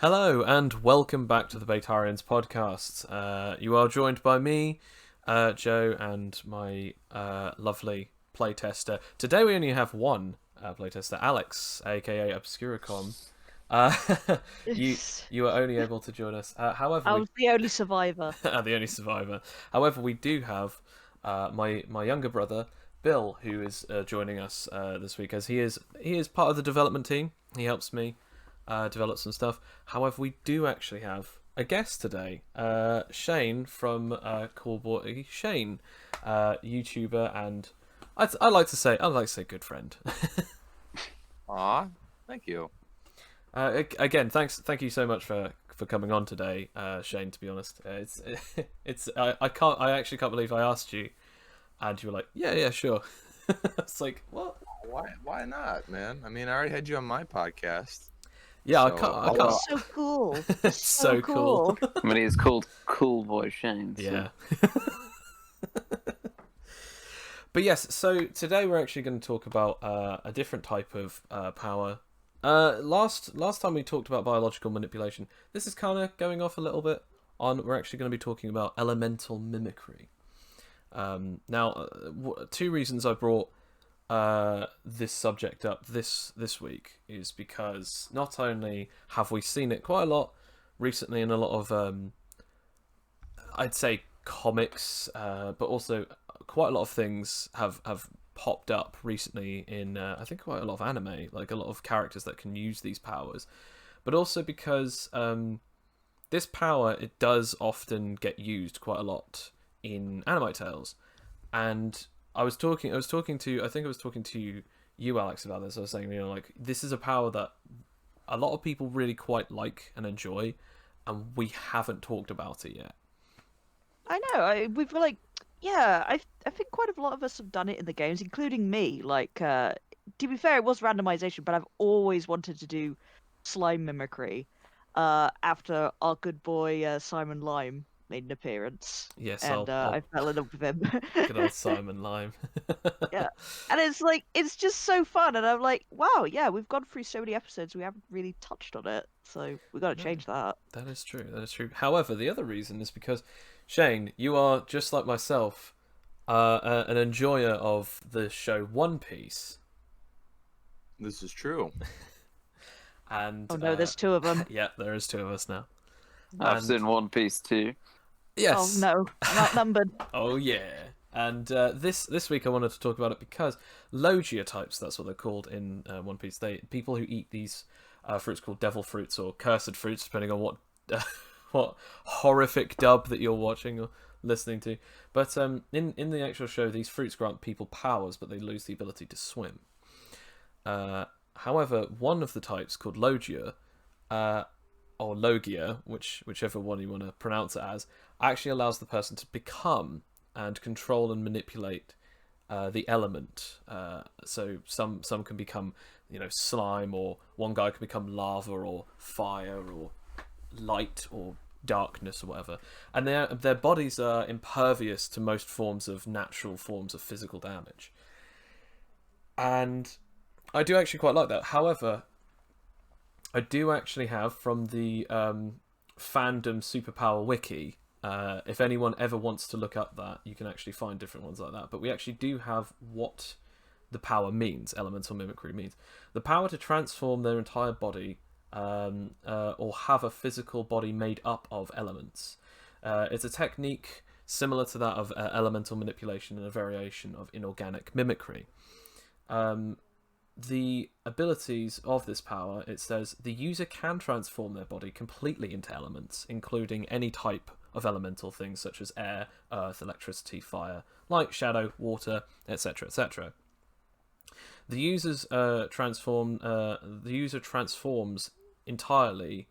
Hello and welcome back to the Betarians podcast. You are joined by me, Joe, and my lovely playtester. Today we only have one playtester, Alex, aka Obscuricom. Uh, you you are only able to join us. However, I was the only survivor. the only survivor. However, we do have my younger brother, Bill, who is joining us this week, as he is part of the development team. He helps me develop some stuff. However, we do actually have a guest today, Shane from CoolBoyShane, YouTuber, and I'd like to say good friend. Aw, thank you. Again, thank you so much for coming on today, Shane. To be honest, I actually can't believe I asked you, and you were like, yeah, sure. It's like, what? Why not, man? I mean, I already had you on my podcast. Yeah, So, I can't. So cool. It's so cool. I mean, he's called CoolBoyShane. So. Yeah. But yes, so today we're actually going to talk about a different type of power. Last time we talked about biological manipulation. This is kind of going off a little bit on. We're actually going to be talking about elemental mimicry. Now, two reasons I brought this subject up this week is because not only have we seen it quite a lot recently in a lot of I'd say comics, but also quite a lot of things have popped up recently in I think quite a lot of anime, like a lot of characters that can use these powers, but also because this power, it does often get used quite a lot in anime tales. And I was talking to you, Alex, about this. I was saying, like, this is a power that a lot of people really quite like and enjoy, and we haven't talked about it yet. I know. We've like, yeah. I think quite a lot of us have done it in the games, including me. Like, to be fair, it was randomization, but I've always wanted to do slime mimicry. After our good boy Simon Lime made an appearance. Yes, and I fell in love with him. Good old Simon Lime. Yeah, and it's just so fun, and I'm like, wow, yeah, we've gone through so many episodes, we haven't really touched on it, so we got to change that. That is true. That is true. However, the other reason is because, Shane, you are just like myself, an enjoyer of the show One Piece. this is true. And Oh no, there's two of them. yeah, there is two of us now. I've And- seen One Piece too. Yes. Oh no, I'm outnumbered. Oh yeah. And this week I wanted to talk about it because Logia types, that's what they're called in One Piece. People who eat these fruits called devil fruits or cursed fruits, depending on what horrific dub that you're watching or listening to. But in the actual show, these fruits grant people powers, but they lose the ability to swim. However, one of the types called Logia, or Logia, whichever one you want to pronounce it as, actually allows the person to become and control and manipulate the element. So some can become, slime, or one guy can become lava or fire or light or darkness or whatever. And their bodies are impervious to most forms of natural forms of physical damage. And I do actually quite like that. However, I do actually have from the fandom superpower wiki. If anyone ever wants to look up that, you can actually find different ones like that. But we actually do have what the power means, elemental mimicry means. The power to transform their entire body or have a physical body made up of elements. It's a technique similar to that of elemental manipulation and a variation of inorganic mimicry. The abilities of this power, it says the user can transform their body completely into elements, including any type of elemental things such as air, earth, electricity, fire, light, shadow, water, etc., etc. The user transforms entirely,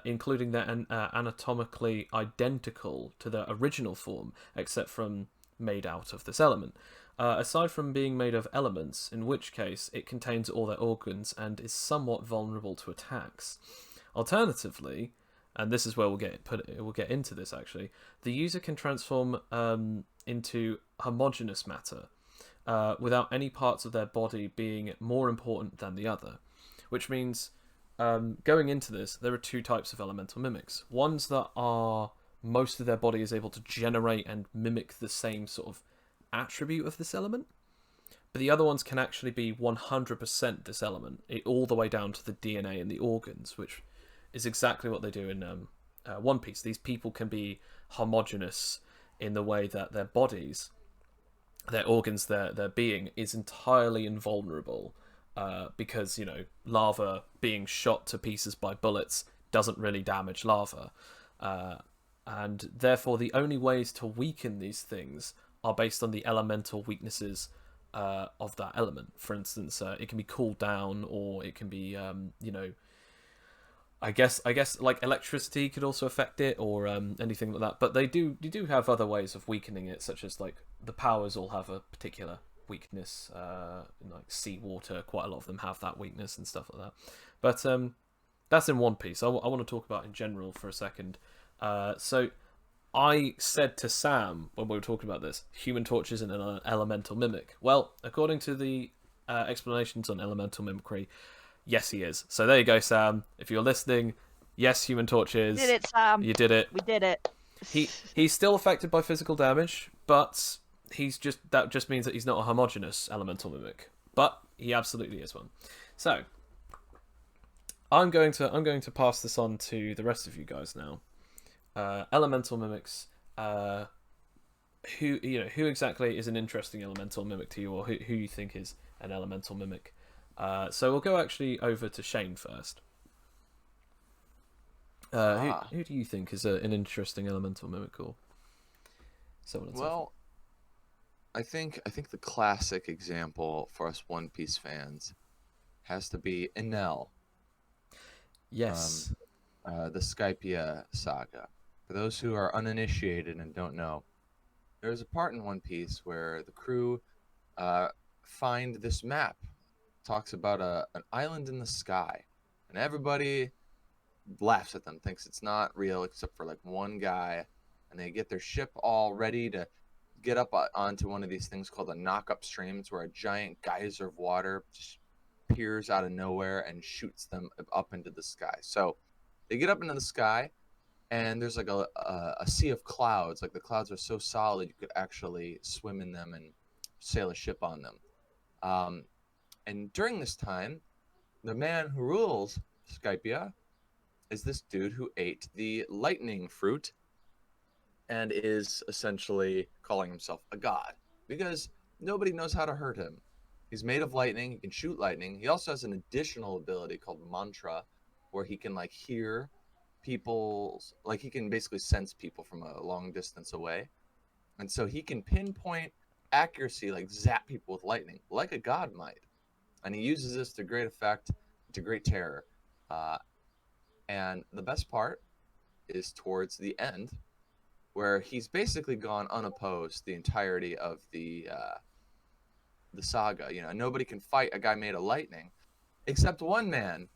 including their anatomically identical to their original form, except from made out of this element. Aside from being made of elements, in which case it contains all their organs and is somewhat vulnerable to attacks. Alternatively, and this is where we'll get into this actually, the user can transform into homogeneous matter, without any parts of their body being more important than the other, which means going into this, there are two types of elemental mimics. Ones that are most of their body is able to generate and mimic the same sort of attribute of this element, but the other ones can actually be 100% this element, all the way down to the DNA and the organs, which is exactly what they do in One Piece. These people can be homogenous in the way that their bodies, their organs, their being is entirely invulnerable, because, you know, lava being shot to pieces by bullets doesn't really damage lava. And therefore the only ways to weaken these things are based on the elemental weaknesses of that element. For instance, it can be cooled down, or it can be, you know, I guess like electricity could also affect it, or anything like that. But you do have other ways of weakening it, such as like the powers all have a particular weakness, like seawater. Quite a lot of them have that weakness and stuff like that. But that's in One Piece. I want to talk about in general for a second. So I said to Sam when we were talking about this, Human Torch isn't an elemental mimic. Well, according to the explanations on elemental mimicry, yes, he is. So there you go, Sam. If you're listening, yes, Human Torch is. Did it, Sam? You did it. We did it. He's still affected by physical damage, but that just means that he's not a homogeneous elemental mimic. But he absolutely is one. So I'm going to pass this on to the rest of you guys now. Elemental mimics. Who exactly is an interesting elemental mimic to you, or who you think is an elemental mimic? So we'll go actually over to Shane first. Who do you think is an interesting elemental mimic, or someone? Well, I think the classic example for us One Piece fans has to be Enel. Yes. The Skypia saga. For those who are uninitiated and don't know, there's a part in One Piece where the crew find this map. It talks about an island in the sky, and everybody laughs at them, thinks it's not real, except for like one guy, and they get their ship all ready to get up onto one of these things called a knock-up stream. It's where a giant geyser of water just appears out of nowhere and shoots them up into the sky. So they get up into the sky, and there's like a sea of clouds. Like the clouds are so solid you could actually swim in them and sail a ship on them. And during this time, the man who rules Skypia is this dude who ate the lightning fruit and is essentially calling himself a god because nobody knows how to hurt him. He's made of lightning. He can shoot lightning. He also has an additional ability called mantra, where he can like hear people's, like he can basically sense people from a long distance away. And so he can pinpoint accuracy, like zap people with lightning, like a god might. And he uses this to great effect, to great terror. And the best part is towards the end, where he's basically gone unopposed the entirety of the saga. You know, nobody can fight a guy made of lightning, except one man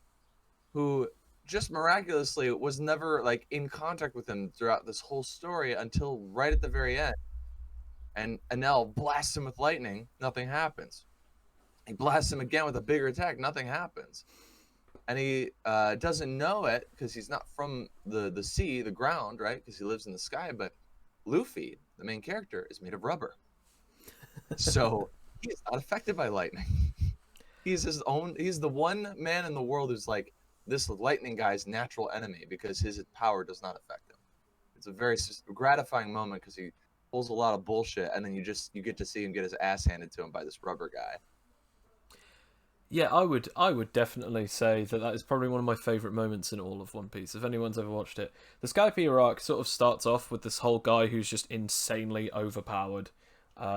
who just miraculously was never like in contact with him throughout this whole story until right at the very end. And Enel blasts him with lightning, nothing happens. He blasts him again with a bigger attack, nothing happens. And he doesn't know it because he's not from the sea, the ground, right? Because he lives in the sky. But Luffy, the main character, is made of rubber. So he is not affected by lightning. He's the one man in the world who's like this lightning guy's natural enemy because his power does not affect him. It's a very gratifying moment because he pulls a lot of bullshit, and then you get to see him get his ass handed to him by this rubber guy. Yeah, I would definitely say that is probably one of my favourite moments in all of One Piece, if anyone's ever watched it. The Skypiea arc sort of starts off with this whole guy who's just insanely overpowered.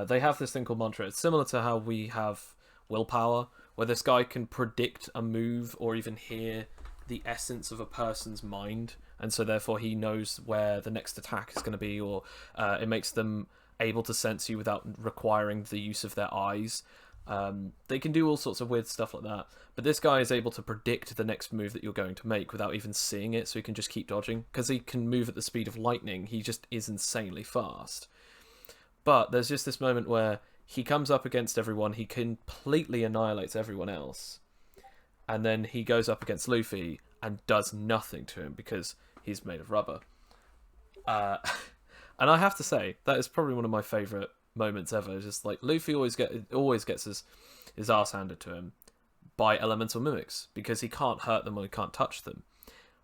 They have this thing called mantra. It's similar to how we have willpower, where this guy can predict a move or even hear the essence of a person's mind, and so therefore he knows where the next attack is going to be, or it makes them able to sense you without requiring the use of their eyes. They can do all sorts of weird stuff like that, but this guy is able to predict the next move that you're going to make without even seeing it, so he can just keep dodging. Because he can move at the speed of lightning, he just is insanely fast. But there's just this moment where he comes up against everyone, he completely annihilates everyone else, and then he goes up against Luffy and does nothing to him because he's made of rubber. And I have to say, that is probably one of my favourite moments ever. It's just like Luffy always gets his ass handed to him by elemental mimics because he can't hurt them or he can't touch them.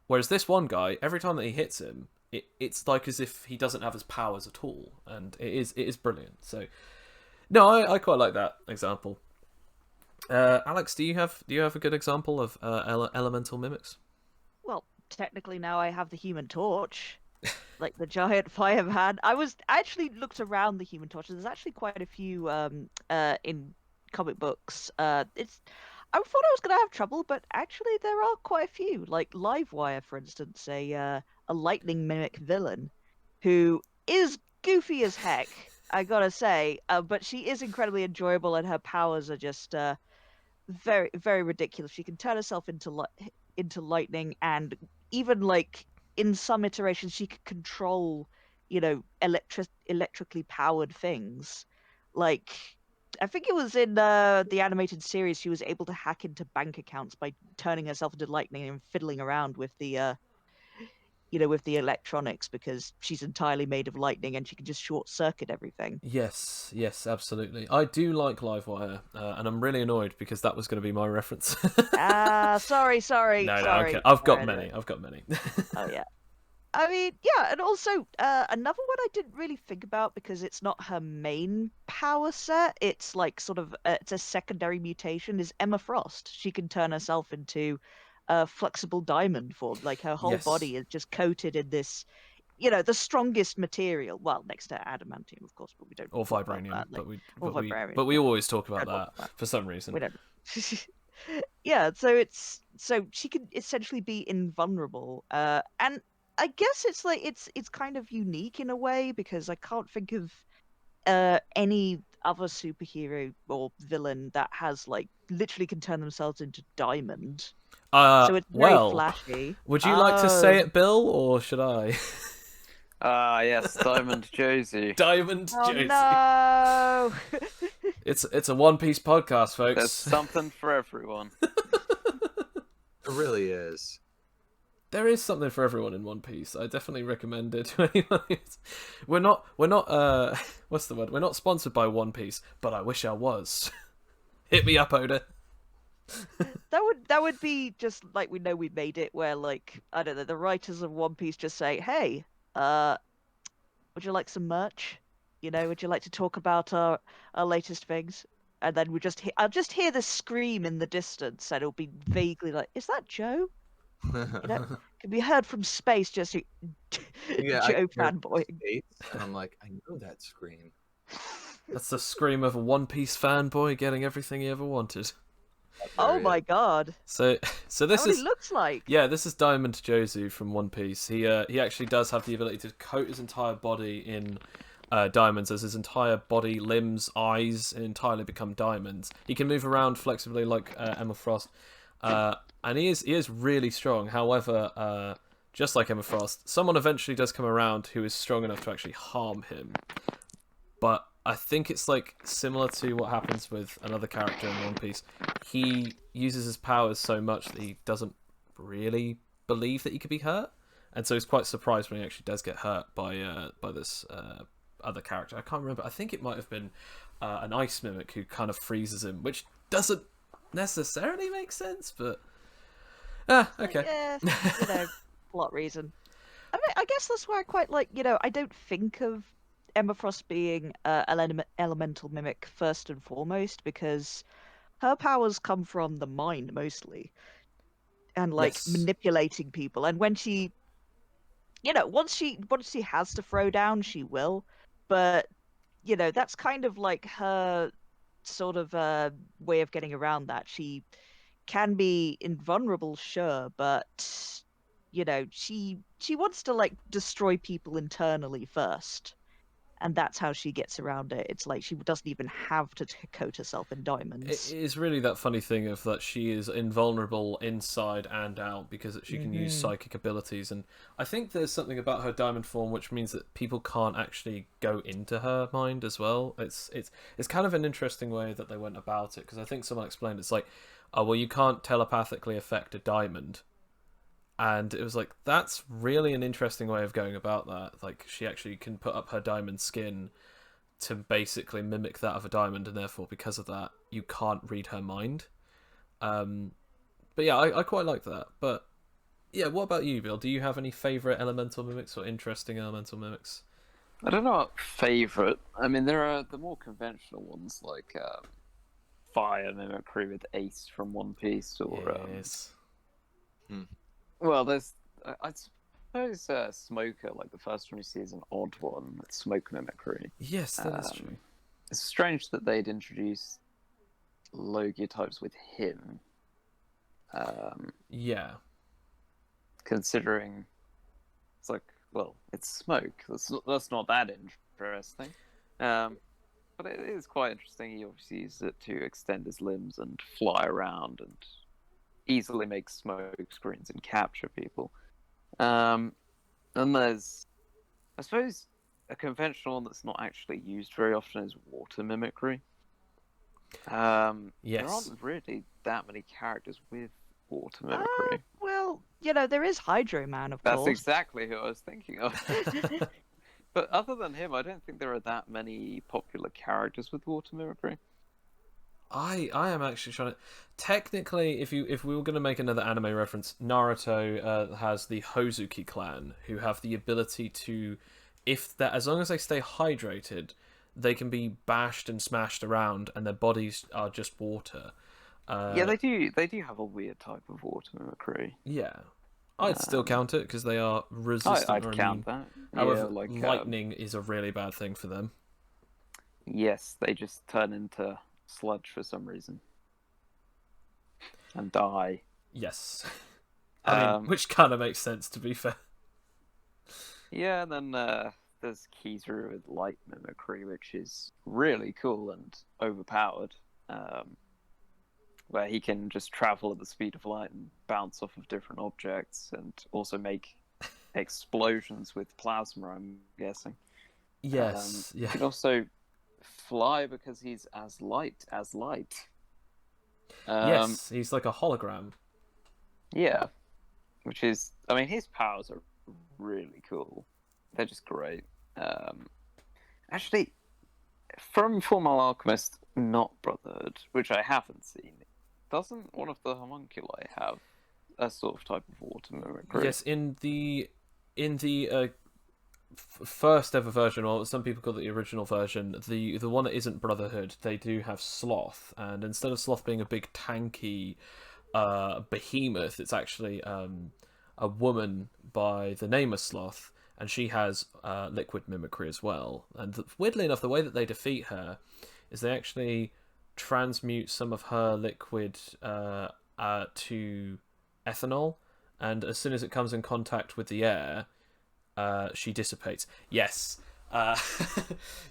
Whereas this one guy, every time that he hits him, it's like as if he doesn't have his powers at all, and it is brilliant. So, no, I quite like that example. Alex, do you have a good example of elemental mimics? Well, technically now I have the Human Torch, like the giant fireman. I actually looked around the Human Torch. There's actually quite a few in comic books. I thought I was gonna have trouble, but actually there are quite a few. Like Livewire, for instance, a lightning mimic villain, who is goofy as heck. I gotta say, but she is incredibly enjoyable, and her powers are just very, very ridiculous. She can turn herself into lightning, and even like in some iterations, she could control, electrically powered things. Like, I think it was in the animated series, she was able to hack into bank accounts by turning herself into lightning and fiddling around with the with the electronics, because she's entirely made of lightning and she can just short circuit everything. Yes, absolutely. I do like Livewire, and I'm really annoyed because that was going to be my reference. Sorry. No, sorry. okay. I've got Sorry. many. Oh yeah. I mean, yeah, and also another one I didn't really think about because it's not her main power set. It's like sort of it's a secondary mutation. Is Emma Frost? She can turn herself into a flexible diamond form. Like her whole Yes. body is just coated in this, the strongest material. Well, next to adamantium, of course, but we don't. Or talk about vibranium, that, like, but vibranium. we Yeah, always talk about don't talk that about for some reason. we don't. Yeah, so she can essentially be invulnerable, and I guess it's like it's kind of unique in a way because I can't think of any other superhero or villain that has like literally can turn themselves into diamond. So it's very flashy. Would you like to say it, Bill, or should I? Yes, Diamond Josie. Diamond Oh Josie. no! It's a One Piece podcast, folks. There's something for everyone. It really is. There is something for everyone in One Piece. I definitely recommend it to anyone. We're not what's the word? We're not sponsored by One Piece, but I wish I was. Hit me up, Oda. That would be just like we know we made it, where like I don't know, the writers of One Piece just say, "Hey, would you like some merch? Would you like to talk about our latest things?" And then I'll just hear this scream in the distance, and it'll be vaguely like, "Is that Joe?" Can be heard from space, just Yeah, Joe fanboy. And I'm like, I know that scream. That's the scream of a One Piece fanboy getting everything he ever wanted. Oh my god! So this That's what is he looks like. Yeah, this is Diamond Jozu from One Piece. He actually does have the ability to coat his entire body in diamonds, as his entire body, limbs, eyes entirely become diamonds. He can move around flexibly like Emma Frost, and he is really strong. However, just like Emma Frost, someone eventually does come around who is strong enough to actually harm him. But I think it's like similar to what happens with another character in One Piece. He uses his powers so much that he doesn't really believe that he could be hurt, and so he's quite surprised when he actually does get hurt by this other character. I can't remember. I think it might have been an ice mimic who kind of freezes him, which doesn't necessarily make sense, but okay. Yeah, plot reason. I mean, I guess that's why I quite like. I don't think of Emma Frost being an elemental mimic first and foremost, because her powers come from the mind mostly, and like Yes. manipulating people. And when she, once she has to throw down, she will. But that's kind of like her sort of way of getting around that. She can be invulnerable, sure, but she wants to like destroy people internally first. And that's how she gets around it. It's like she doesn't even have to coat herself in diamonds. It is really that funny thing of that she is invulnerable inside and out because she can use psychic abilities, and I think there's something about her diamond form which means that people can't actually go into her mind as well. It's kind of an interesting way that they went about it, because I think someone explained it's like oh, well, you can't telepathically affect a diamond. And it was like, that's really an interesting way of going about that. Like, she actually can put up her diamond skin to basically mimic that of a diamond, and therefore, because of that, you can't read her mind. But yeah, I quite like that. But yeah, what about you, Bill? Do you have any favourite elemental mimics or interesting elemental mimics? I don't know what favourite. I mean, there are the more conventional ones like Fire Mimicry with Ace from One Piece, or Yes. well, there's I suppose Smoker, like the first one you see, is an odd one with Smoke Mimicry. Yes, that is true. It's strange that they'd introduce Logia types with him. Yeah. Considering it's like, well, it's smoke. That's not that interesting. But it is quite interesting. He obviously uses it to extend his limbs and fly around and easily make smoke screens and capture people. And there's, I suppose, a conventional one that's not actually used very often is water mimicry. There Yes. aren't really that many characters with water mimicry. Well, there is Hydro Man, of That's course. exactly who I was thinking of. But other than him, I don't think there are that many popular characters with water mimicry. I am actually trying to. Technically, if we were going to make another anime reference, Naruto has the Hozuki clan, who have the ability to, as long as they stay hydrated, they can be bashed and smashed around, and their bodies are just water. Yeah, they do. They do have a weird type of water mimicry. Yeah, I'd still count it because they are resistant I'd or immune. count that. However, Yeah, like lightning is a really bad thing for them. yes, they just turn into sludge for some reason and die. Yes, I mean, which kind of makes sense, to be fair. Yeah, and then there's Kizaru with light mimicry, which is really cool and overpowered. Where he can just travel at the speed of light and bounce off of different objects, and also make explosions with plasma, I'm guessing. Yes, He yeah. can also fly because he's as light as light. Yes, he's like a hologram. Yeah. Which is, I mean, his powers are really cool. They're just great. Actually, from Fullmetal Alchemist, not Brotherhood, which I haven't seen, doesn't one of the homunculi have a sort of type of water mimicry? Yes, in the first ever version, or some people call it the original version, the one that isn't Brotherhood, they do have Sloth, and instead of Sloth being a big tanky behemoth, it's actually a woman by the name of Sloth, and she has liquid mimicry as well. And weirdly enough, the way that they defeat her is they actually transmute some of her liquid to ethanol, and as soon as it comes in contact with the air, she dissipates. Yes,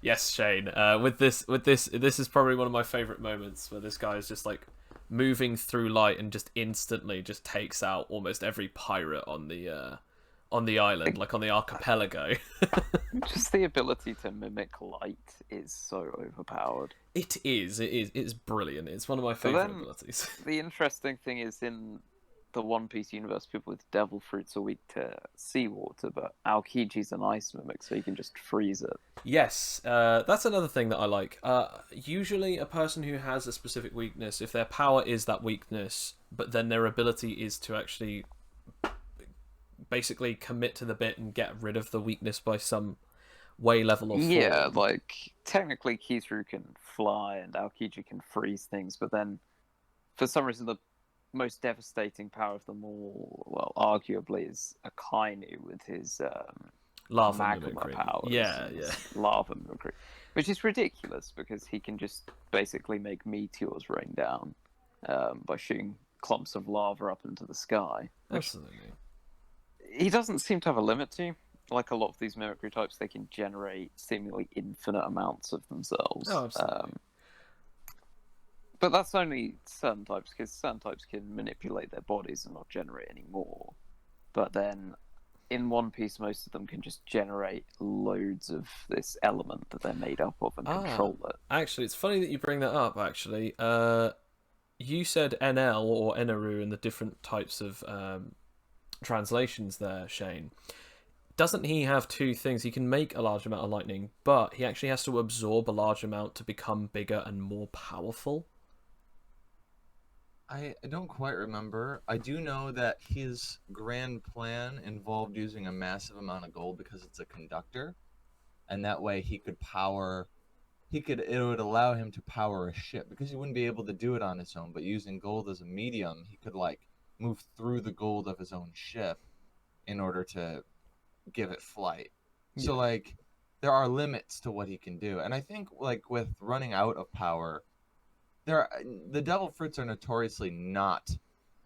yes, Shane. With this is probably one of my favorite moments where this guy is just like moving through light and just instantly just takes out almost every pirate on the island, like on the archipelago. Just the ability to mimic light is so overpowered. It's brilliant. It's one of my favorite abilities. The interesting thing is, in the One Piece universe, people with devil fruits are weak to seawater, but Aokiji's an ice mimic, so you can just freeze it. Yes, that's another thing that I like. Usually a person who has a specific weakness, if their power is that weakness, but then their ability is to actually basically commit to the bit and get rid of the weakness by some way, level, or form. Yeah, like, technically Kizaru can fly and Aokiji can freeze things, but then for some reason the most devastating power of them all, well, arguably, is Akainu with his lava magma mimicry. powers. Yeah. Lava mimicry. Which is ridiculous, because he can just basically make meteors rain down by shooting clumps of lava up into the sky. Absolutely. He doesn't seem to have a limit to. Like a lot of these mimicry types, they can generate seemingly infinite amounts of themselves. Oh, absolutely. But that's only certain types, because certain types can manipulate their bodies and not generate any more. But then, in One Piece, most of them can just generate loads of this element that they're made up of and control it. Actually, it's funny that you bring that up, actually. you said NL or Enaru and the different types of translations there, Shane. Doesn't he have two things? He can make a large amount of lightning, but he actually has to absorb a large amount to become bigger and more powerful. I don't quite remember. I do know that his grand plan involved using a massive amount of gold because it's a conductor, and that way he could power. It would allow him to power a ship because he wouldn't be able to do it on his own. But using gold as a medium, he could like move through the gold of his own ship in order to give it flight. So Yeah. like there are limits to what he can do, and I think like with running out of power, the devil fruits are notoriously not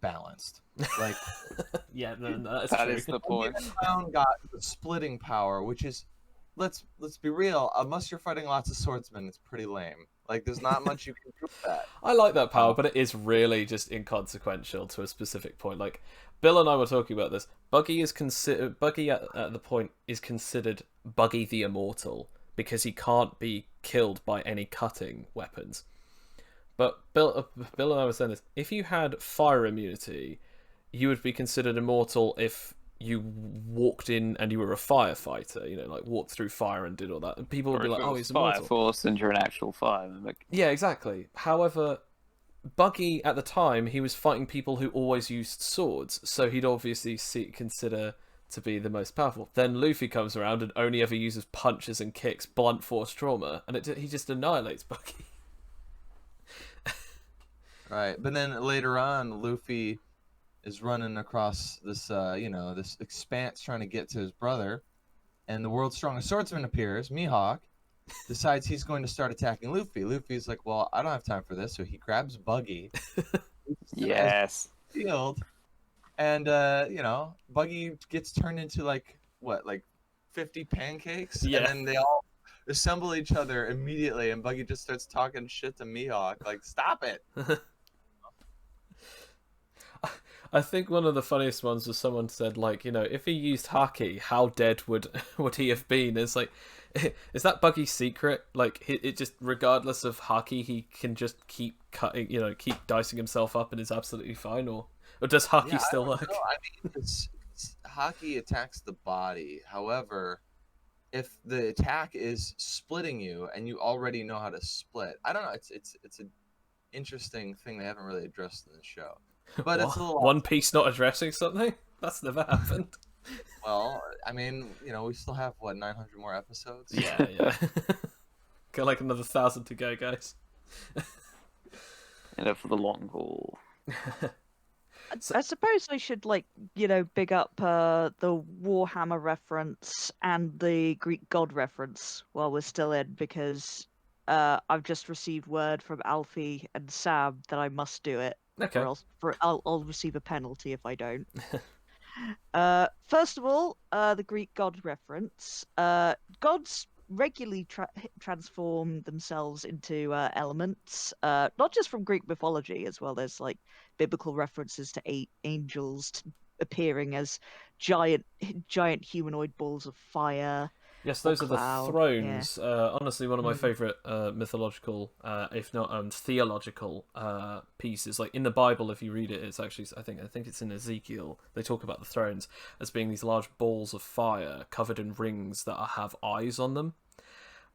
balanced. Like Yeah, no, that's That true. is the Buggy point. the Clown got the splitting power, which is let's be real. Unless you're fighting lots of swordsmen, it's pretty lame. Like there's not much you can do with that. I like that power, but it is really just inconsequential to a specific point. Like Bill and I were talking about this. Buggy at the point is considered Buggy the Immortal because he can't be killed by any cutting weapons. But Bill and I were saying this: if you had fire immunity, you would be considered immortal if you walked in and you were a firefighter. You know, like walked through fire and did all that. And people would Or be if like, it "Oh, was he's Fire immortal." Force and you're an actual fire mimic. Yeah, exactly. However, Buggy at the time he was fighting people who always used swords, so he'd obviously consider to be the most powerful. Then Luffy comes around and only ever uses punches and kicks, blunt force trauma, and he just annihilates Buggy. Right, but then later on, Luffy is running across this this expanse trying to get to his brother, and the world's strongest swordsman appears. Mihawk decides he's going to start attacking Luffy. Luffy's like, "Well, I don't have time for this," so he grabs Buggy, uses him as Yes. shield, and Buggy gets turned into like 50 pancakes, Yeah. and then they all assemble each other immediately, and Buggy just starts talking shit to Mihawk, like, "Stop it!" I think one of the funniest ones was someone said, like, if he used Haki, how dead would he have been? It's like, is that Buggy's secret? Like, it just, regardless of Haki, he can just keep cutting, keep dicing himself up and is absolutely fine, or does Haki Yeah, still I work? don't know. I mean, Haki attacks the body. However, if the attack is splitting you and you already know how to split, I don't know. It's an interesting thing they haven't really addressed in the show. But it's a little One Piece not addressing something? That's never happened. well. I mean, we still have 900 more episodes. Yeah. Got like another 1,000 to go, guys. For the long haul. I suppose I should big up the Warhammer reference and the Greek god reference while we're still in, because I've just received word from Alfie and Sam that I must do it, Okay. or else I'll receive a penalty if I don't. First of all, the Greek god reference. Gods regularly transform themselves into elements, not just from Greek mythology as well. There's like biblical references to angels appearing as giant humanoid balls of fire. Yes, or those are the cloud. thrones. Yeah. Honestly, one of my favourite mythological, if not theological, pieces. Like in the Bible, if you read it, it's actually I think it's in Ezekiel. They talk about the thrones as being these large balls of fire covered in rings that have eyes on them,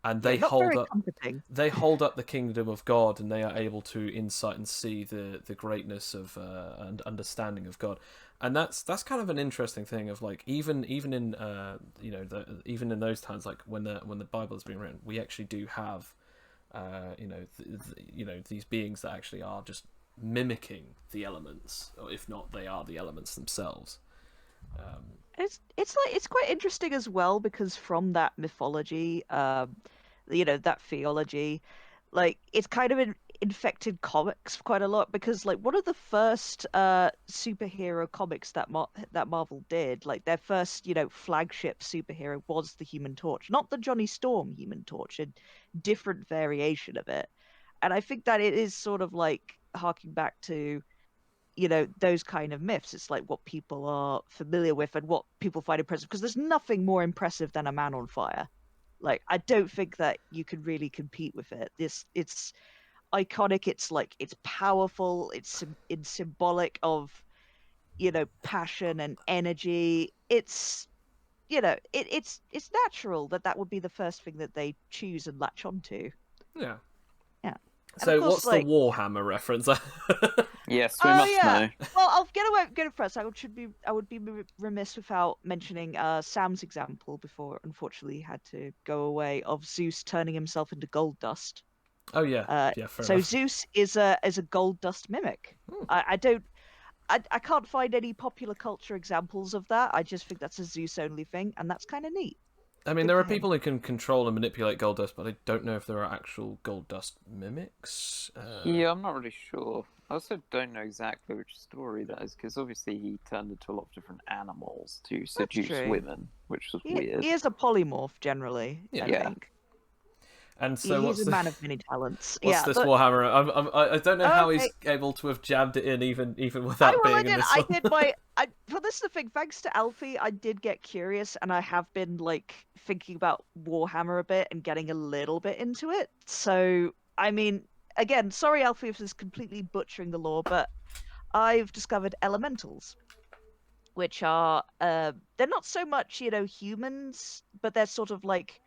and they Not hold very up. comforting. They hold up the kingdom of God, and they are able to insight and see the greatness of and understanding of God. And that's kind of an interesting thing of like even in even in those times, like when the Bible is being written, we actually do have these beings that actually are just mimicking the elements, or if not they are the elements themselves. It's quite interesting as well, because from that mythology, that theology, like it's kind of infected comics quite a lot, because like one of the first superhero comics that Marvel did, like their first flagship superhero was the Human Torch, not the Johnny Storm Human Torch, a different variation of it. And I think that it is sort of like harking back to those kind of myths. It's like what people are familiar with and what people find impressive, because there's nothing more impressive than a man on fire. Like I don't think that you could really compete with it. iconic. It's like it's powerful. It's symbolic of, you know, passion and energy. It's, you know, it's natural that that would be the first thing that they choose and latch onto. Yeah. Yeah. And So of course, what's the Warhammer reference? Yes, we oh must yeah. know. Well, I'll get it first. I would be remiss without mentioning Sam's example before, unfortunately, he had to go away, of Zeus turning himself into gold dust. Oh yeah, yeah, fair So enough. Zeus is a gold dust mimic. Hmm. I can't find any popular culture examples of that. I just think that's a Zeus only thing, and that's kind of neat. I mean, Good there for are him. people who can control and manipulate gold dust, but I don't know if there are actual gold dust mimics. Yeah, I'm not really sure. I also don't know exactly which story that is, because obviously he turned into a lot of different animals to seduce true. women, which was He weird. is a polymorph generally. I Yeah. think. And so He's a man of many talents. what's Yeah, this but Warhammer? I don't know how he's okay. able to have jammed it in even without being in this I one. did well, this is the thing. Thanks to Alfie, I did get curious, and I have been like thinking about Warhammer a bit and getting a little bit into it. So, I mean, again, sorry, Alfie, if this is completely butchering the lore, but I've discovered elementals, which are they're not so much, you know, humans, but they're sort of like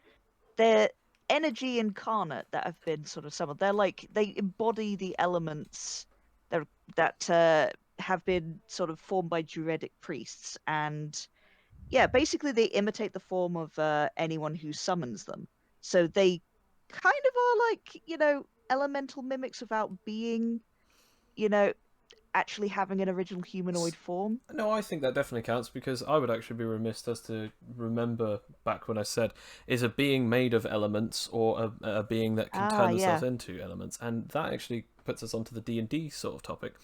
they're energy incarnate that have been sort of summoned. They're like they embody the elements that have been sort of formed by druidic priests, and yeah, basically they imitate the form of anyone who summons them. So they kind of are like, you know, elemental mimics without being, you know, actually having an original humanoid form. No, I think that definitely counts, because I would actually be remiss as to remember back when I said, is a being made of elements or a being that can turn themselves Yeah. into elements, and that actually puts us onto the D&D sort of topic.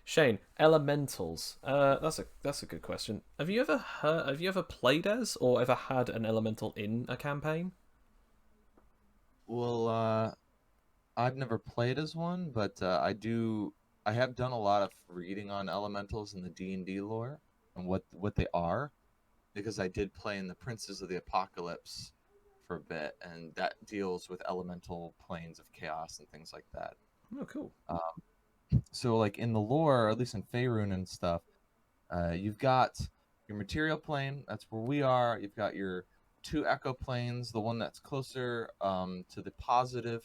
Shane, elementals. That's a good question. Have you ever played as or ever had an elemental in a campaign? Well, I've never played as one, but I have done a lot of reading on elementals in the D&D lore and what they are, because I did play in the Princes of the Apocalypse for a bit, and that deals with elemental planes of chaos and things like that. Oh, cool. So, like in the lore, or at least in Faerun and stuff, you've got your material plane. That's where we are. You've got your two echo planes. The one that's closer to the positive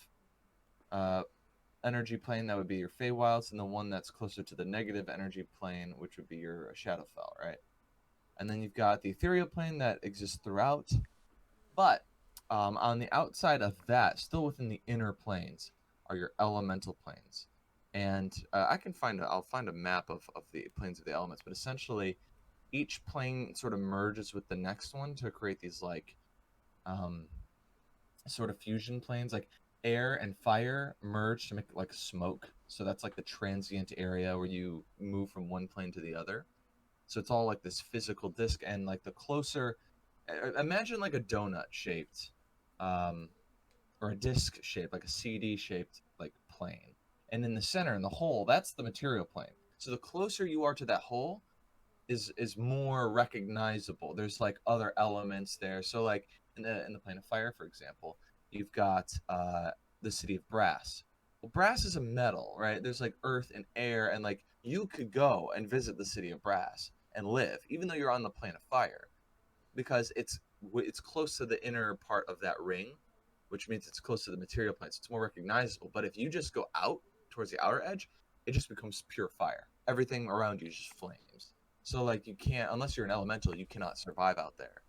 energy plane, that would be your Feywilds, and the one that's closer to the negative energy plane, which would be your Shadowfell, right? And then you've got the ethereal plane that exists throughout. But on the outside of that, still within the inner planes, are your elemental planes. And I'll find a map of the planes of the elements, but essentially each plane sort of merges with the next one to create these like sort of fusion planes, like air and fire merge to make like smoke. So that's like the transient area where you move from one plane to the other. So it's all like this physical disc, and like the closer, imagine like a donut shaped, or a disc shaped, like a CD shaped like plane, and in the center, in the hole, that's the material plane. So the closer you are to that hole, is more recognizable. There's like other elements there. So like in the plane of fire, for example, you've got the city of brass. Well, brass is a metal, right? There's like earth and air, and like you could go and visit the city of brass and live, even though you're on the plane of fire, because it's close to the inner part of that ring, which means it's close to the material plane, so it's more recognizable. But if you just go out towards the outer edge, it just becomes pure fire. Everything around you is just flames. So like you can't, unless you're an elemental, you cannot survive out there.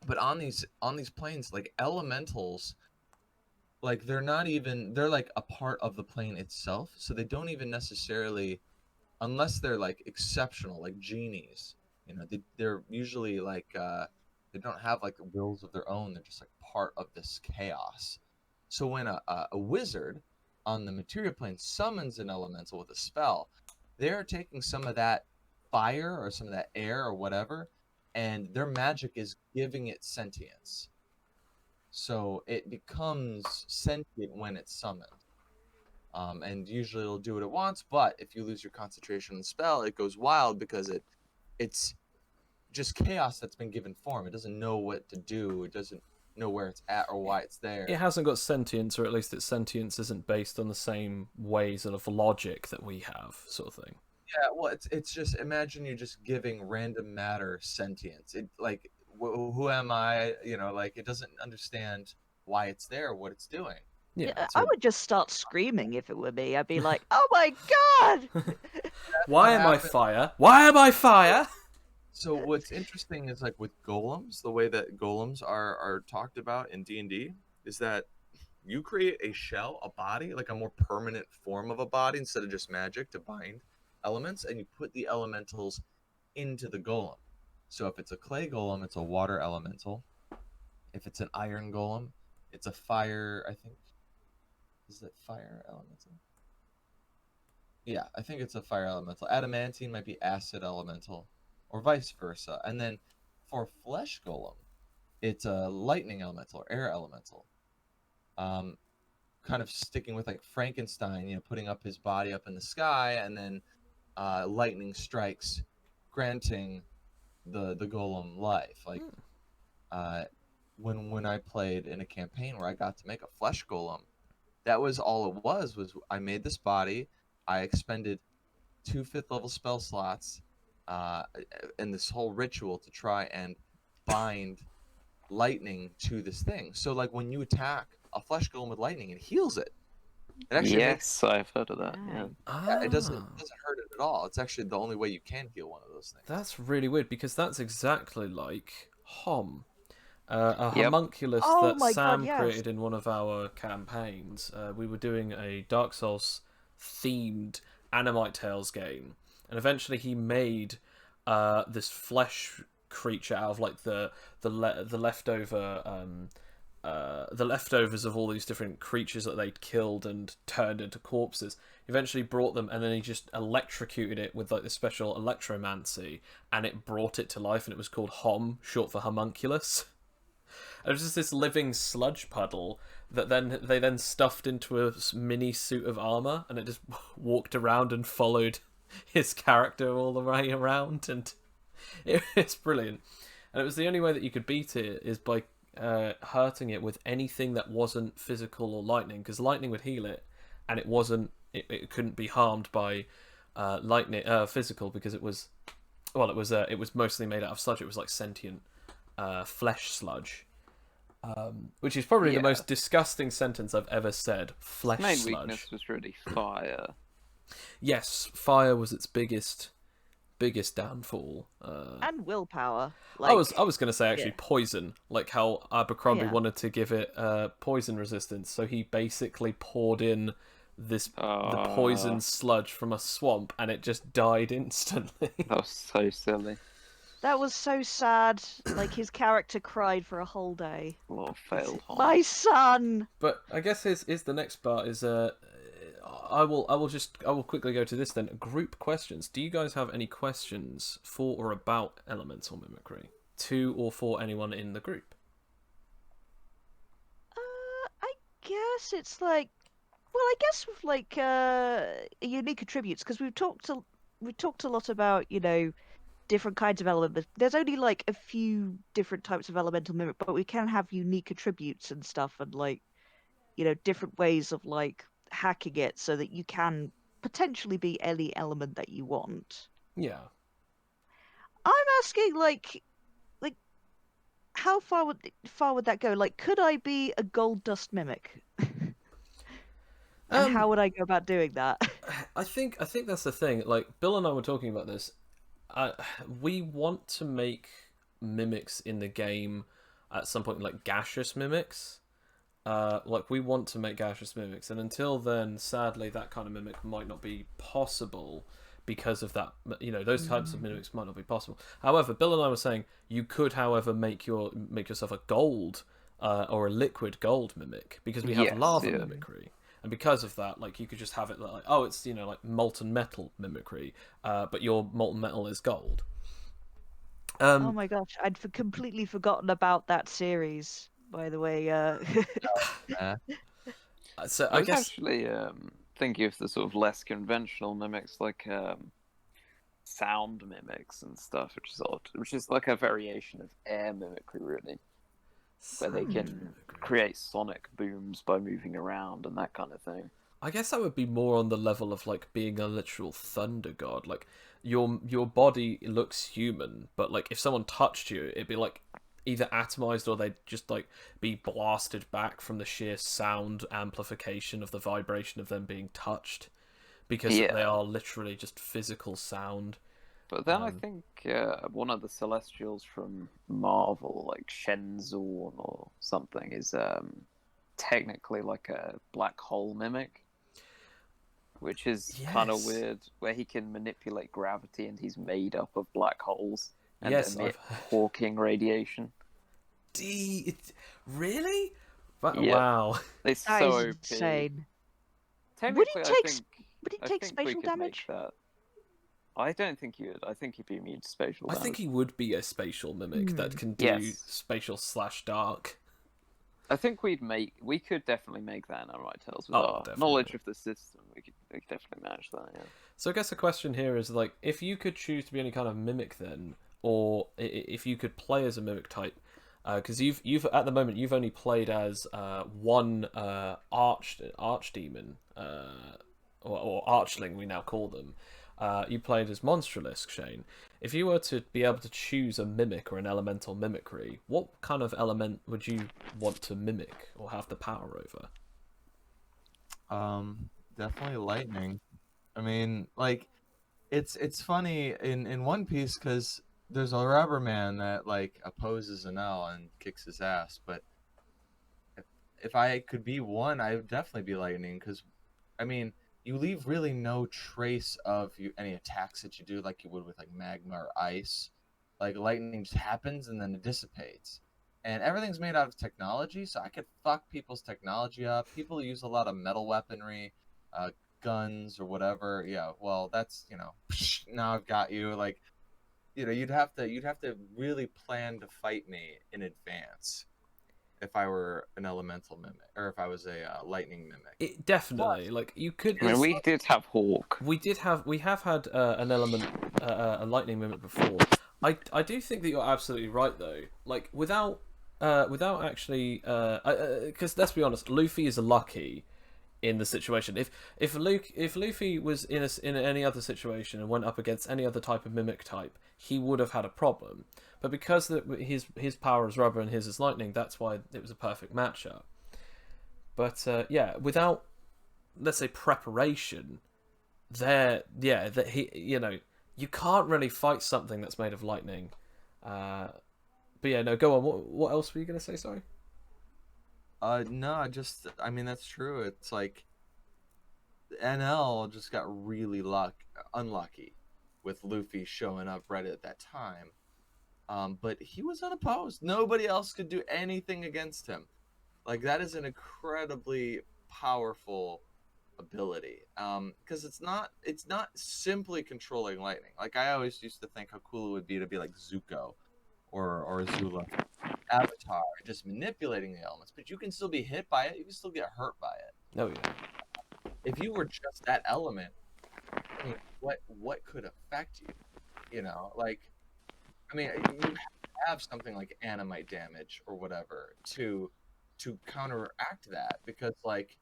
But on these planes, like elementals, like they're like a part of the plane itself, so they don't even necessarily, unless they're like exceptional, like genies, you know, they're usually like they don't have like wills of their own. They're just like part of this chaos. So when a wizard on the material plane summons an elemental with a spell, they're taking some of that fire or some of that air or whatever, and their magic is giving it sentience. So it becomes sentient when it's summoned. And usually it'll do what it wants, but if you lose your concentration on the spell, it goes wild, because it's just chaos that's been given form. It doesn't know what to do. It doesn't know where it's at or why it's there. It hasn't got sentience, or at least its sentience isn't based on the same ways of logic that we have, sort of thing. Yeah, well, it's just imagine you just giving random matter sentience. It like who am I? You know, like it doesn't understand why it's there, what it's doing. Yeah. I would just start screaming if it were me. I'd be like, "Oh my god!" Why am I fire? Why am I fire? So what's interesting is like with golems, the way that golems are talked about in D&D is that you create a shell, a body, like a more permanent form of a body instead of just magic to bind elements, and you put the elementals into the golem. So if it's a clay golem, it's a water elemental. If it's an iron golem, it's a fire, I think. Is it fire elemental? Yeah, I think it's a fire elemental. Adamantine might be acid elemental, or vice versa. And then for flesh golem, it's a lightning elemental or air elemental. Kind of sticking with like Frankenstein, you know, putting up his body up in the sky, and then lightning strikes, granting the golem life. Like when I played in a campaign where I got to make a flesh golem, that was all it was I made this body, I expended 2 5th level spell slots in this whole ritual to try and bind lightning to this thing. So like when you attack a flesh golem with lightning, it heals it. It actually Yes, I've heard of that. Yeah. it doesn't hurt it at all. It's actually the only way you can heal one of those things. That's really weird, because that's exactly like Hom. A Yep. homunculus Oh that my God, Sam yes. created in one of our campaigns. We were doing a Dark Souls themed Animite Tales game, and eventually he made this flesh creature out of like the leftovers of all these different creatures that they'd killed and turned into corpses. He eventually brought them, and then he just electrocuted it with like this special electromancy, and it brought it to life, and it was called Hom, short for homunculus. It was just this living sludge puddle that they then stuffed into a mini suit of armor, and it just walked around and followed his character all the way around, and it's brilliant. And it was the only way that you could beat it is by hurting it with anything that wasn't physical or lightning, because lightning would heal it, and it couldn't be harmed by lightning physical, because it was mostly made out of sludge. It was like sentient flesh sludge. Which is probably the most disgusting sentence I've ever said. Flesh Main sludge. weakness was really fire. Yes, fire was its biggest downfall. And willpower. I was going to say actually poison, like how Abercrombie Yeah. wanted to give it poison resistance, so he basically poured in the poison sludge from a swamp, and it just died instantly. That was so silly. That was so sad. Like his character cried for a whole day. Or failed Hom. My son. But I guess is the next part is I will quickly go to this then. Group questions. Do you guys have any questions for or about elemental mimicry? To or for anyone in the group? I guess it's like, well, I guess with like unique attributes, because we've talked a lot about, you know, different kinds of elements. There's only like a few different types of elemental mimic, but we can have unique attributes and stuff, and like, you know, different ways of like hacking it so that you can potentially be any element that you want. Yeah. I'm asking like how far would that go? Like, could I be a gold dust mimic? And how would I go about doing that? I think that's the thing. Like Bill and I were talking about this. We want to make mimics in the game at some point, like gaseous mimics. Like we want to make gaseous mimics, and until then, sadly, that kind of mimic might not be possible because of that. You know, those types of mimics might not be possible. However, Bill and I were saying you could, however, make yourself a gold or a liquid gold mimic, because we have lava mimicry. And because of that, like you could just have it like, oh, it's, you know, like molten metal mimicry, but your molten metal is gold. Oh my gosh, I'd completely forgotten about that series. By the way, So I I was guess actually thinking of the sort of less conventional mimics, like sound mimics and stuff, which is odd, which is like a variation of air mimicry, really. where they Sound can mimicry. create sonic booms by moving around and that kind of thing. I guess that would be more on the level of like being a literal thunder god. Like your body looks human, but like if someone touched you, it'd be like either atomized or they'd just like be blasted back from the sheer sound amplification of the vibration of them being touched, because Yeah. they are literally just physical sound. But then I think one of the Celestials from Marvel, like Shenzorn or something, is technically like a black hole mimic, which is kind of Yes. weird, where he can manipulate gravity and he's made up of black holes and Yes, emit I've heard. Hawking radiation. Really? Yeah. Wow. They're That so is OP. insane. Technically, Would he take I think spatial we could damage? make that. I don't think you would. I think he'd be immune to spatial I damage. think he would be a spatial mimic that can do Yes. spatial / dark. I think we could definitely make that in our right tails with Oh, our definitely. knowledge of the system. We could definitely manage that. Yeah. So I guess the question here is like, if you could choose to be any kind of mimic, then, or if you could play as a mimic type, because you've at the moment you've only played as one archdemon, or archling we now call them. You played as Monstralisk, Shane. If you were to be able to choose a mimic or an elemental mimicry, what kind of element would you want to mimic or have the power over? Definitely lightning. I mean, like, it's funny in One Piece because there's a rubber man that like opposes an L and kicks his ass. But if I could be one, I would definitely be lightning because, I mean, you leave really no trace of any attacks that you do like you would with like magma or ice. Like lightning just happens and then it dissipates. And everything's made out of technology, so I could fuck people's technology up. People use a lot of metal weaponry, guns or whatever. Yeah, well, that's now I've got you. Like, you'd have to really plan to fight me in advance if I were an elemental mimic, or if I was a lightning mimic. It definitely, like, you could. I mean, we did have Hawk. We have had an element, a lightning mimic before. I do think that you're absolutely right though. Like without actually, because let's be honest, Luffy is lucky in the situation. If Luffy was in any other situation and went up against any other type of mimic type, he would have had a problem. But because his power is rubber and his is lightning, that's why it was a perfect matchup. But yeah, without, let's say, preparation, that he, you can't really fight something that's made of lightning. But yeah, no, go on. What else were you gonna say? Sorry. No, I mean, that's true. It's like NL just got really unlucky with Luffy showing up right at that time. But he was unopposed. Nobody else could do anything against him. Like, that is an incredibly powerful ability. Because it's not simply controlling lightning. Like, I always used to think how cool it would be to be like Zuko or Zula, Avatar, just manipulating the elements. But you can still be hit by it. You can still get hurt by it. Oh yeah. If you were just that element, I mean, what could affect you? Like, I mean, you have something like animite damage or whatever to counteract that, because like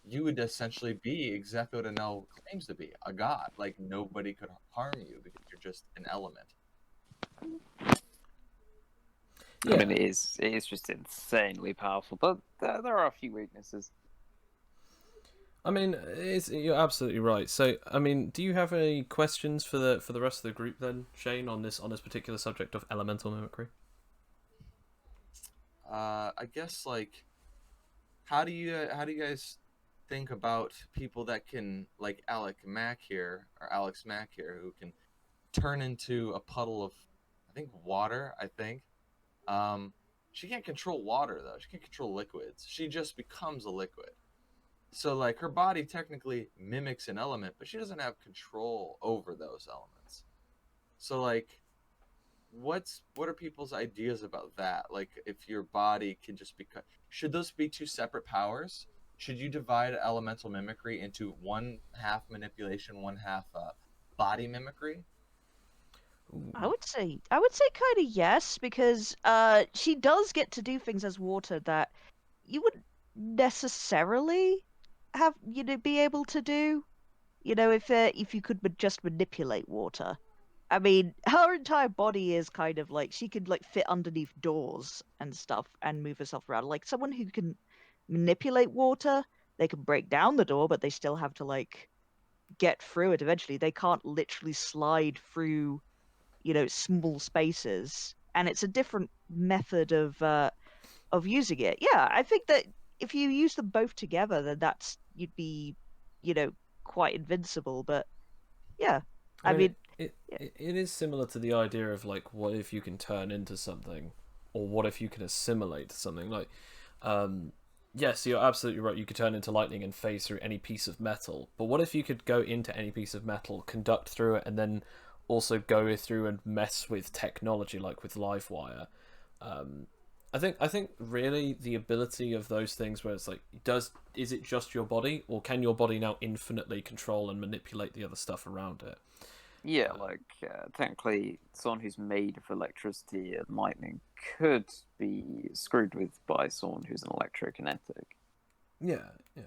you would essentially be exactly what Anel claims to be, a god. Like, nobody could harm you because you're just an element. Yeah. I mean, it is just insanely powerful, but there are a few weaknesses. I mean, you're absolutely right. So, I mean, do you have any questions for the rest of the group then, Shane, on this particular subject of elemental mimicry? I guess, like, how do you guys think about people that can, like Alex Mack here, who can turn into a puddle of, I think, water. I think. She can't control water though. She can't control liquids. She just becomes a liquid. So like her body technically mimics an element, but she doesn't have control over those elements. So like, what are people's ideas about that? Like, if your body can just become, should those be two separate powers? Should you divide elemental mimicry into one half manipulation, one half body mimicry? I would say kind of yes, because she does get to do things as water that you wouldn't necessarily have be able to do. If you could just manipulate water. I mean, her entire body is kind of like she could like fit underneath doors and stuff and move herself around. Like someone who can manipulate water, they can break down the door, but they still have to like get through it eventually. They can't literally slide through, small spaces. And it's a different method of using it. Yeah, I think that if you use them both together, then you'd be, you know, quite invincible. But yeah, I I mean, mean, yeah. it is similar to the idea of like, what if you can turn into something, or what if you can assimilate something? Like, yes, you're absolutely right. You could turn into lightning and phase through any piece of metal. But what if you could go into any piece of metal, conduct through it, and then also go through and mess with technology, like with Livewire? I think really the ability of those things where it's like, is it just your body, or can your body now infinitely control and manipulate the other stuff around it? Yeah, technically, someone who's made of electricity and lightning could be screwed with by someone who's an electrokinetic. Yeah, yeah.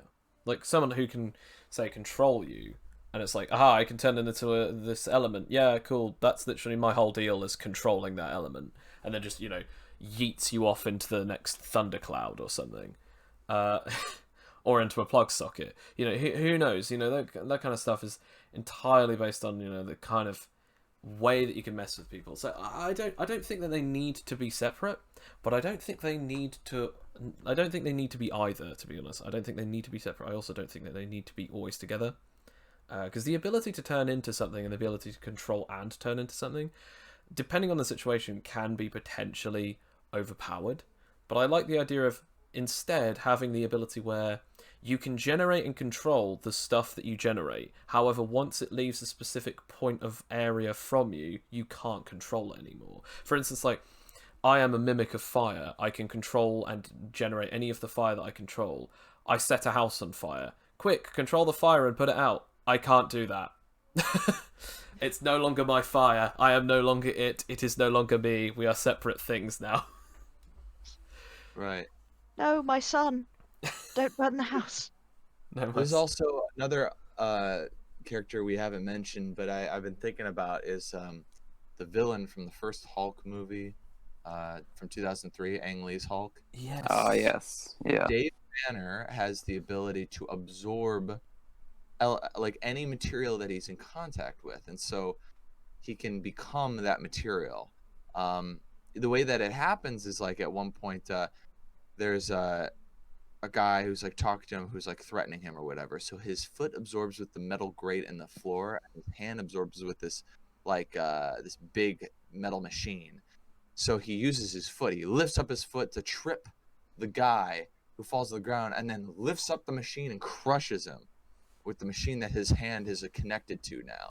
Like someone who can, say, control you, and it's like, aha, I can turn into this element. Yeah, cool. That's literally my whole deal, is controlling that element, and then just yeets you off into the next thundercloud or something, uh, or into a plug socket. Who knows? That kind of stuff is entirely based on the kind of way that you can mess with people. So I don't think that they need to be separate, but I don't think they need to be either, to be honest. I don't think they need to be separate. I also don't think that they need to be always together, because the ability to turn into something and the ability to control and turn into something, depending on the situation, can be potentially overpowered. But I like the idea of instead having the ability where you can generate and control the stuff that you generate. However, once it leaves a specific point of area from you, you can't control it anymore. For instance, like, I am a mimic of fire. I can control and generate any of the fire that I control. I set a house on fire. Quick, control the fire and put it out. I can't do that. It's no longer my fire. I am no longer it. It is no longer me. We are separate things now. Right. No, my son, don't burn the house. No, There's also another character we haven't mentioned, but I've been thinking about is the villain from the first Hulk movie from 2003, Ang Lee's Hulk. yes. Yes. Yeah. Dave Banner has the ability to absorb like any material that he's in contact with, and so he can become that material. The way that it happens is like at one point there's a guy who's like talking to him, who's like threatening him or whatever. So his foot absorbs with the metal grate in the floor, and his hand absorbs with this this big metal machine. So he uses his foot. He lifts up his foot to trip the guy who falls to the ground, and then lifts up the machine and crushes him with the machine that his hand is connected to now.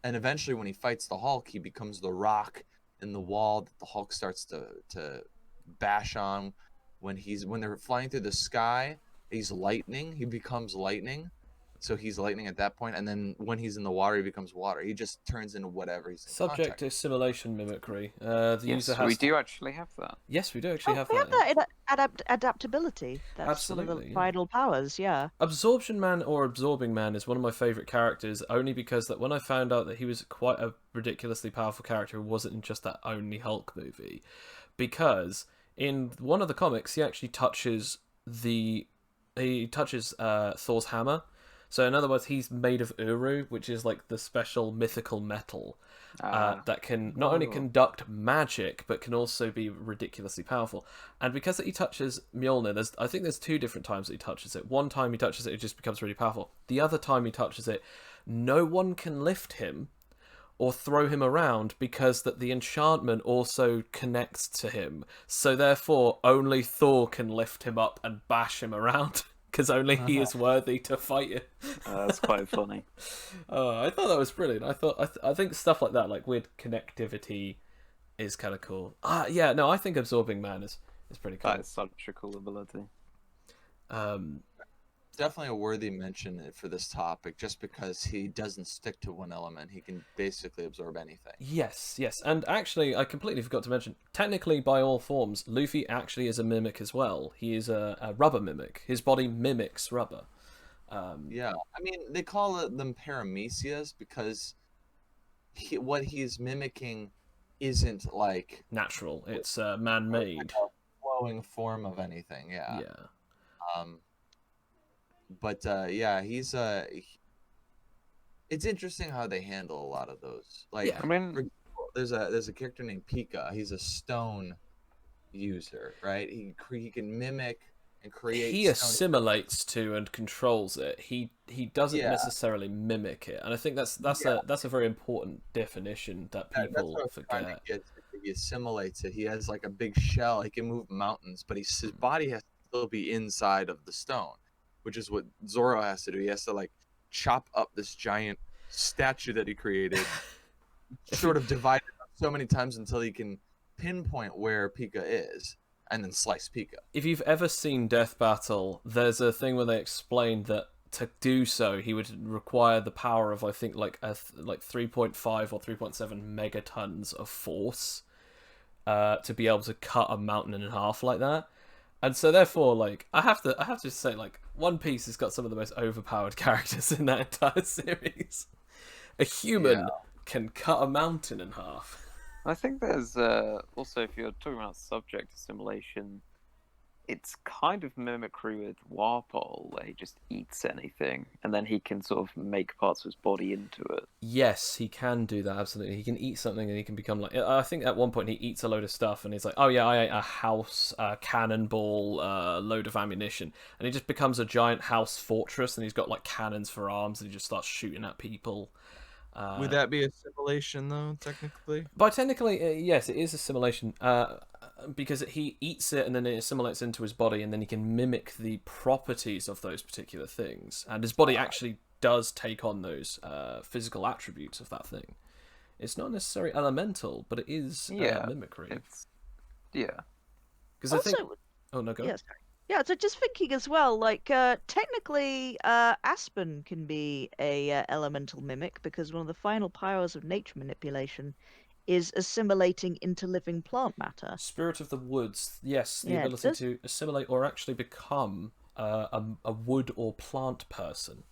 And eventually, when he fights the Hulk, he becomes the rock in the wall that the Hulk starts to bash on. When they're flying through the sky, he's lightning. He becomes lightning. So he's lightning at that point, and then when he's in the water, he becomes water. He just turns into whatever he's in Subject contact to with. simulation mimicry. The Yes, user has. we do actually have that. Yes, we do actually have we that. have that in adaptability. That's one of Absolutely, the yeah. vital powers. Yeah. Absorption Man or Absorbing Man is one of my favourite characters, only because that when I found out that he was quite a ridiculously powerful character, it wasn't just that only Hulk movie. Because in one of the comics, he actually touches Thor's hammer. So in other words, he's made of Uru, which is like the special mythical metal that can not only conduct magic, but can also be ridiculously powerful. And because he touches Mjolnir, I think there's two different times that he touches it. One time he touches it, it just becomes really powerful. The other time he touches it, no one can lift him or throw him around because that the enchantment also connects to him. So therefore, only Thor can lift him up and bash him around. Because only he is worthy to fight it. That's quite funny. I thought that was brilliant. I think stuff like that, like weird connectivity, is kind of cool. Yeah, no, I think Absorbing Man is pretty cool. That is such a cool ability. definitely a worthy mention for this topic, just because he doesn't stick to one element. He can basically absorb anything. Yes, yes, and actually, I completely forgot to mention. Technically, by all forms, Luffy actually is a mimic as well. He is a rubber mimic. His body mimics rubber. Yeah, I mean, they call them paramecias because what he's mimicking isn't like Natural. It's man-made. a flowing form of anything. Yeah. Yeah. Um, but yeah, it's interesting how they handle a lot of those. Like, Yeah. I mean, for example, there's a character named Pika. He's a stone user, right? He can mimic and create He stone. assimilates to and controls it. He doesn't Yeah, necessarily mimic it, and I think that's yeah. a very important definition that That's people what I was trying to forget. get to. He assimilates it. He has like a big shell. He can move mountains, but his body has to still be inside of the stone, which is what Zoro has to do. He has to like chop up this giant statue that he created, sort of divide it up so many times until he can pinpoint where Pika is, and then slice Pika. If you've ever seen Death Battle, there's a thing where they explain that to do so, he would require the power of, I think, like 3.5 or 3.7 megatons of force to be able to cut a mountain in half like that. And so therefore, like, I have to say, like, One Piece has got some of the most overpowered characters in that entire series. A human can cut a mountain in half. I think there's also, if you're talking about subject assimilation, it's kind of mimicry with Warpole, where he just eats anything, and then he can sort of make parts of his body into it. Yes, he can do that, absolutely. He can eat something and he can become like... I think at one point he eats a load of stuff and he's like, oh yeah, I ate a house, cannonball, load of ammunition. And he just becomes a giant house fortress and he's got like cannons for arms and he just starts shooting at people. Would that be assimilation, though, technically? But technically, yes, it is assimilation, because he eats it and then it assimilates into his body, and then he can mimic the properties of those particular things, and his body actually does take on those physical attributes of that thing. It's not necessarily elemental, but it is mimicry. Yeah. Because I Also, think... Oh, no, go. yes. Yeah, so just thinking as well, like technically, Aspen can be a elemental mimic because one of the final powers of nature manipulation is assimilating into living plant matter. Spirit of the woods, yes, the Yeah, ability to assimilate or actually become a wood or plant person.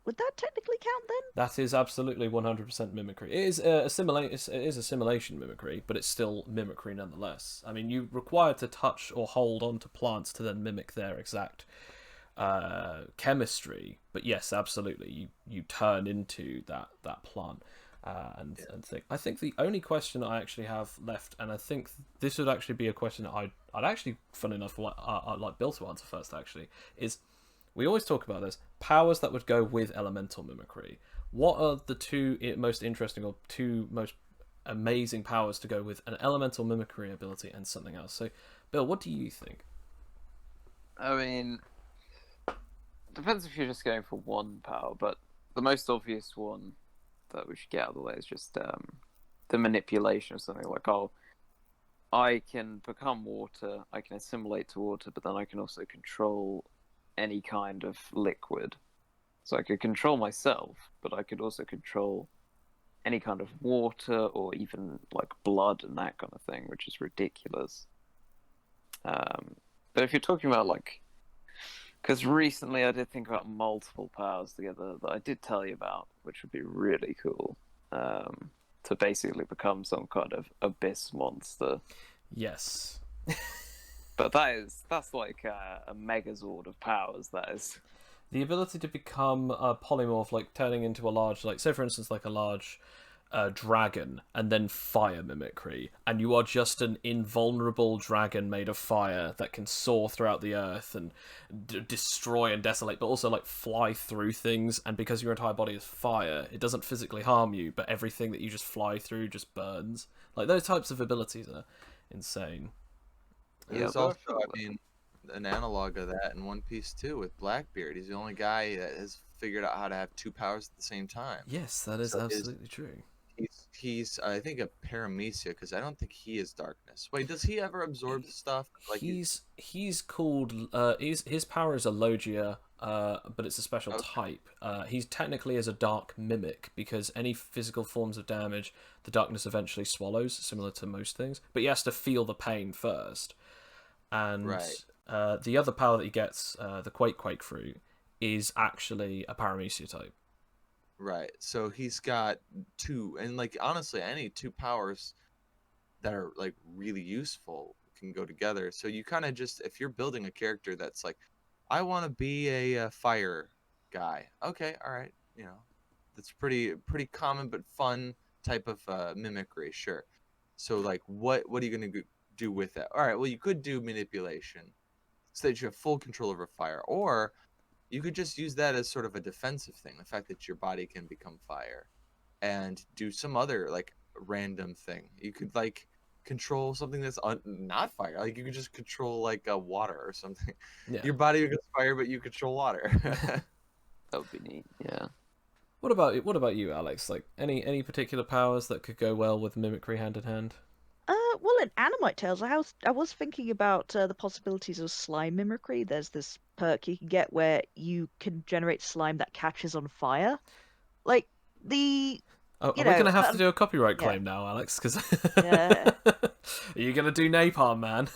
Would that technically count then? That is absolutely 100% mimicry. It is assimilation mimicry, but it's still mimicry nonetheless. I mean, you require to touch or hold onto plants to then mimic their exact chemistry. But yes, absolutely, you turn into that plant and thing. I think the only question I actually have left, and I think this would actually be a question that I'd actually, fun enough, I'd like Bill to answer first. Actually, is we always talk about this powers that would go with elemental mimicry. What are the two most interesting or two most amazing powers to go with an elemental mimicry ability and something else? So, Bill, what do you think? I mean, depends if you're just going for one power, but the most obvious one that we should get out of the way is just the manipulation of something like, oh, I can become water, I can assimilate to water, but then I can also control any kind of liquid. So I could control myself, but I could also control any kind of water or even like blood and that kind of thing, which is ridiculous. But if you're talking about like, because recently I did think about multiple powers together that I did tell you about, which would be really cool, to basically become some kind of abyss monster. Yes. But that's like a megazord of powers. That is the ability to become a polymorph, like turning into a large, like say for instance, like a large dragon, and then fire mimicry, and you are just an invulnerable dragon made of fire that can soar throughout the earth and destroy and desolate, but also like fly through things. And because your entire body is fire, it doesn't physically harm you, but everything that you just fly through just burns. Like those types of abilities are insane. There's also, I mean, an analog of that in One Piece too with Blackbeard. He's the only guy that has figured out how to have two powers at the same time. Yes, that is absolutely true. he's I think a paramecia because I don't think he is darkness. Wait, does he ever absorb stuff? Like He's called his power is a Logia, but it's a special Okay. type. He's technically is a dark mimic because any physical forms of damage, the darkness eventually swallows, similar to most things. But he has to feel the pain first. And Right. the other power that he gets, the Quake fruit, is actually a paramecia type. Right. So he's got two, and like honestly, any two powers that are like really useful can go together. So you kind of just, if you're building a character that's like, I want to be a fire guy. Okay, all right, you know, that's pretty common but fun type of mimicry, sure. So like, what are you gonna do with that? All right, well you could do manipulation so that you have full control over fire, or you could just use that as sort of a defensive thing, the fact that your body can become fire, and do some other like random thing. You could like control something that's not fire. Like you could just control like water or something. Yeah. Your body becomes fire, but you control water. That would be neat. Yeah. What about you, Alex? Like any particular powers that could go well with mimicry hand in hand? Well, in Animite Tales, I was thinking about the possibilities of slime mimicry. There's this perk you can get where you can generate slime that catches on fire. Like the, Oh, you are we know, gonna have to do a copyright yeah. claim now, Alex? Because Yeah. are you gonna do napalm, man?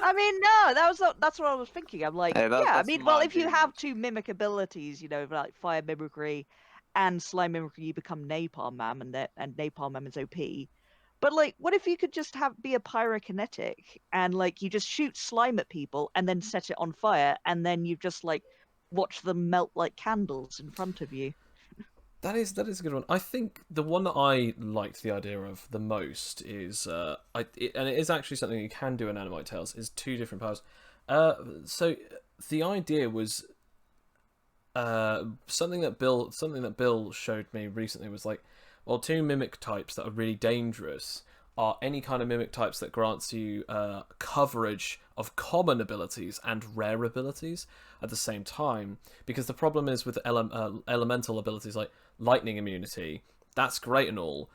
I mean, no, that's what I was thinking. I'm like, Hey, yeah, I that's mean, well, my if you dream. have two mimic abilities, like fire mimicry and slime mimicry, you become Napalm Man, and Napalm Man is OP. But like, what if you could just be a pyrokinetic and like you just shoot slime at people and then set it on fire and then you just like watch them melt like candles in front of you? That is a good one. I think the one that I liked the idea of the most is and it is actually something you can do in Animite Tales, is two different powers. So the idea was something that Bill showed me recently was like, well, two mimic types that are really dangerous are any kind of mimic types that grants you coverage of common abilities and rare abilities at the same time. Because the problem is with elemental abilities like lightning immunity, that's great and all,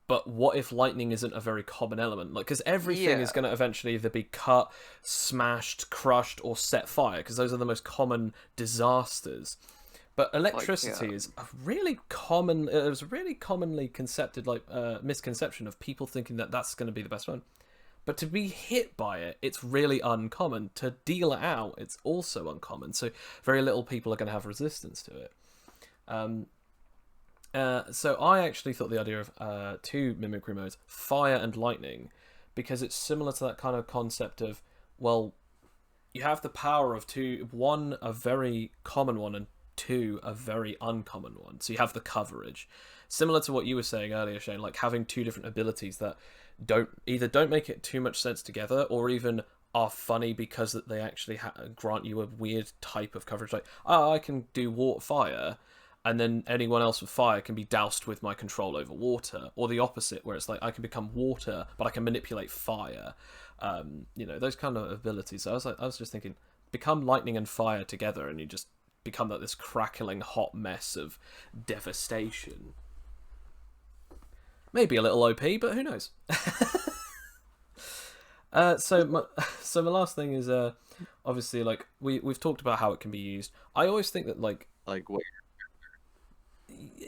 but what if lightning isn't a very common element? Like, because everything is Yeah. going to eventually either be cut, smashed, crushed, or set fire, because those are the most common disasters. But electricity is a really common. It was a really commonly concepted misconception of people thinking that that's going to be the best one. But to be hit by it, it's really uncommon. To deal it out, it's also uncommon. So very little people are going to have resistance to it. So I actually thought the idea of two mimicry modes, fire and lightning, because it's similar to that kind of concept of, well, you have the power of two, one a very common one and two a very uncommon one. So you have the coverage, similar to what you were saying earlier, Shane, like having two different abilities that don't make it too much sense together, or even are funny because that they actually grant you a weird type of coverage. Like, oh, I can do fire, and then anyone else with fire can be doused with my control over water, or the opposite, where it's like I can become water, but I can manipulate fire. Those kind of abilities. So I was just thinking, become lightning and fire together, and you just become like this crackling hot mess of devastation. Maybe a little OP, but who knows? So my last thing is obviously, like we've talked about how it can be used. I always think that like what?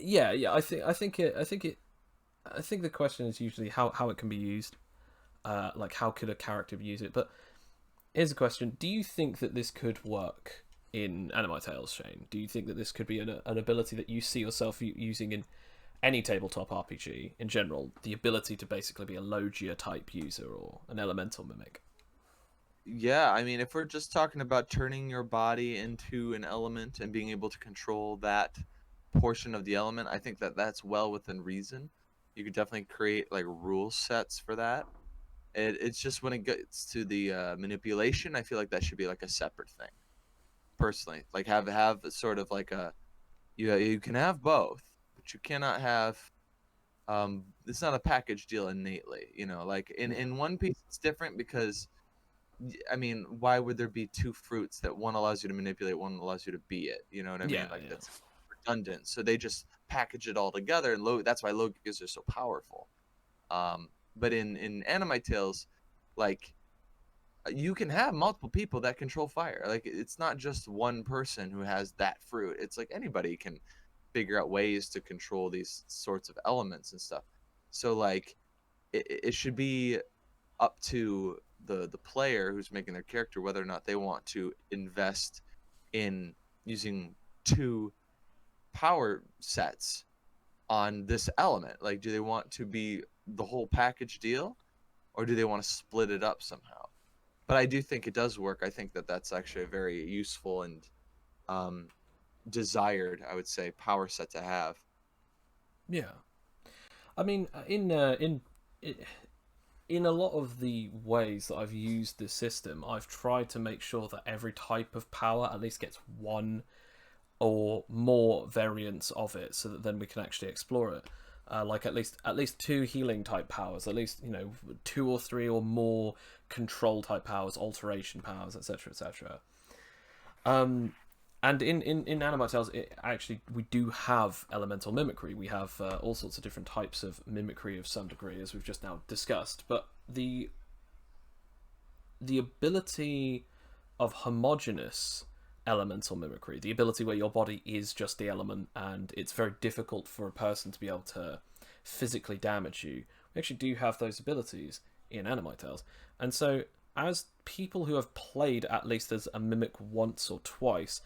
yeah, I think the question is usually how it can be used. Like how could a character use it? But here's a question: do you think that this could work in Animite Tales, Shane? Do you think that this could be an ability that you see yourself using in any tabletop RPG in general? The ability to basically be a Logia type user or an elemental mimic. Yeah, I mean, if we're just talking about turning your body into an element and being able to control that portion of the element, I think that that's well within reason. You could definitely create like rule sets for that. It's just when it gets to the manipulation, I feel like that should be like a separate thing. Personally, like have sort of like you can have both, but you cannot have it's not a package deal innately. Like in One Piece it's different because I mean, why would there be two fruits that one allows you to manipulate, one allows you to be it? You know what I mean? Yeah, Like yeah. that's redundant. So they just package it all together, and that's why Logias are so powerful. But in Anime Tales, like, you can have multiple people that control fire. Like, it's not just one person who has that fruit. It's like anybody can figure out ways to control these sorts of elements and stuff. So like, it should be up to the player who's making their character whether or not they want to invest in using 2 power sets on this element. Like, do they want to be the whole package deal, or do they want to split it up somehow? But I do think it does work. I think that that's actually a very useful and desired, I would say, power set to have. Yeah, I mean, in a lot of the ways that I've used this system, I've tried to make sure that every type of power at least gets one or more variants of it, so that then we can actually explore it. Like at least 2 healing type powers, at least 2 or 3 or more control type powers, alteration powers, etc., etc. And in Anime Tales, we do have elemental mimicry. We have all sorts of different types of mimicry of some degree, as we've just now discussed. But the ability of homogeneous elemental mimicry, the ability where your body is just the element and it's very difficult for a person to be able to physically damage you, we actually do have those abilities in Anime Tales. And so, as people who have played at least as a mimic once or twice,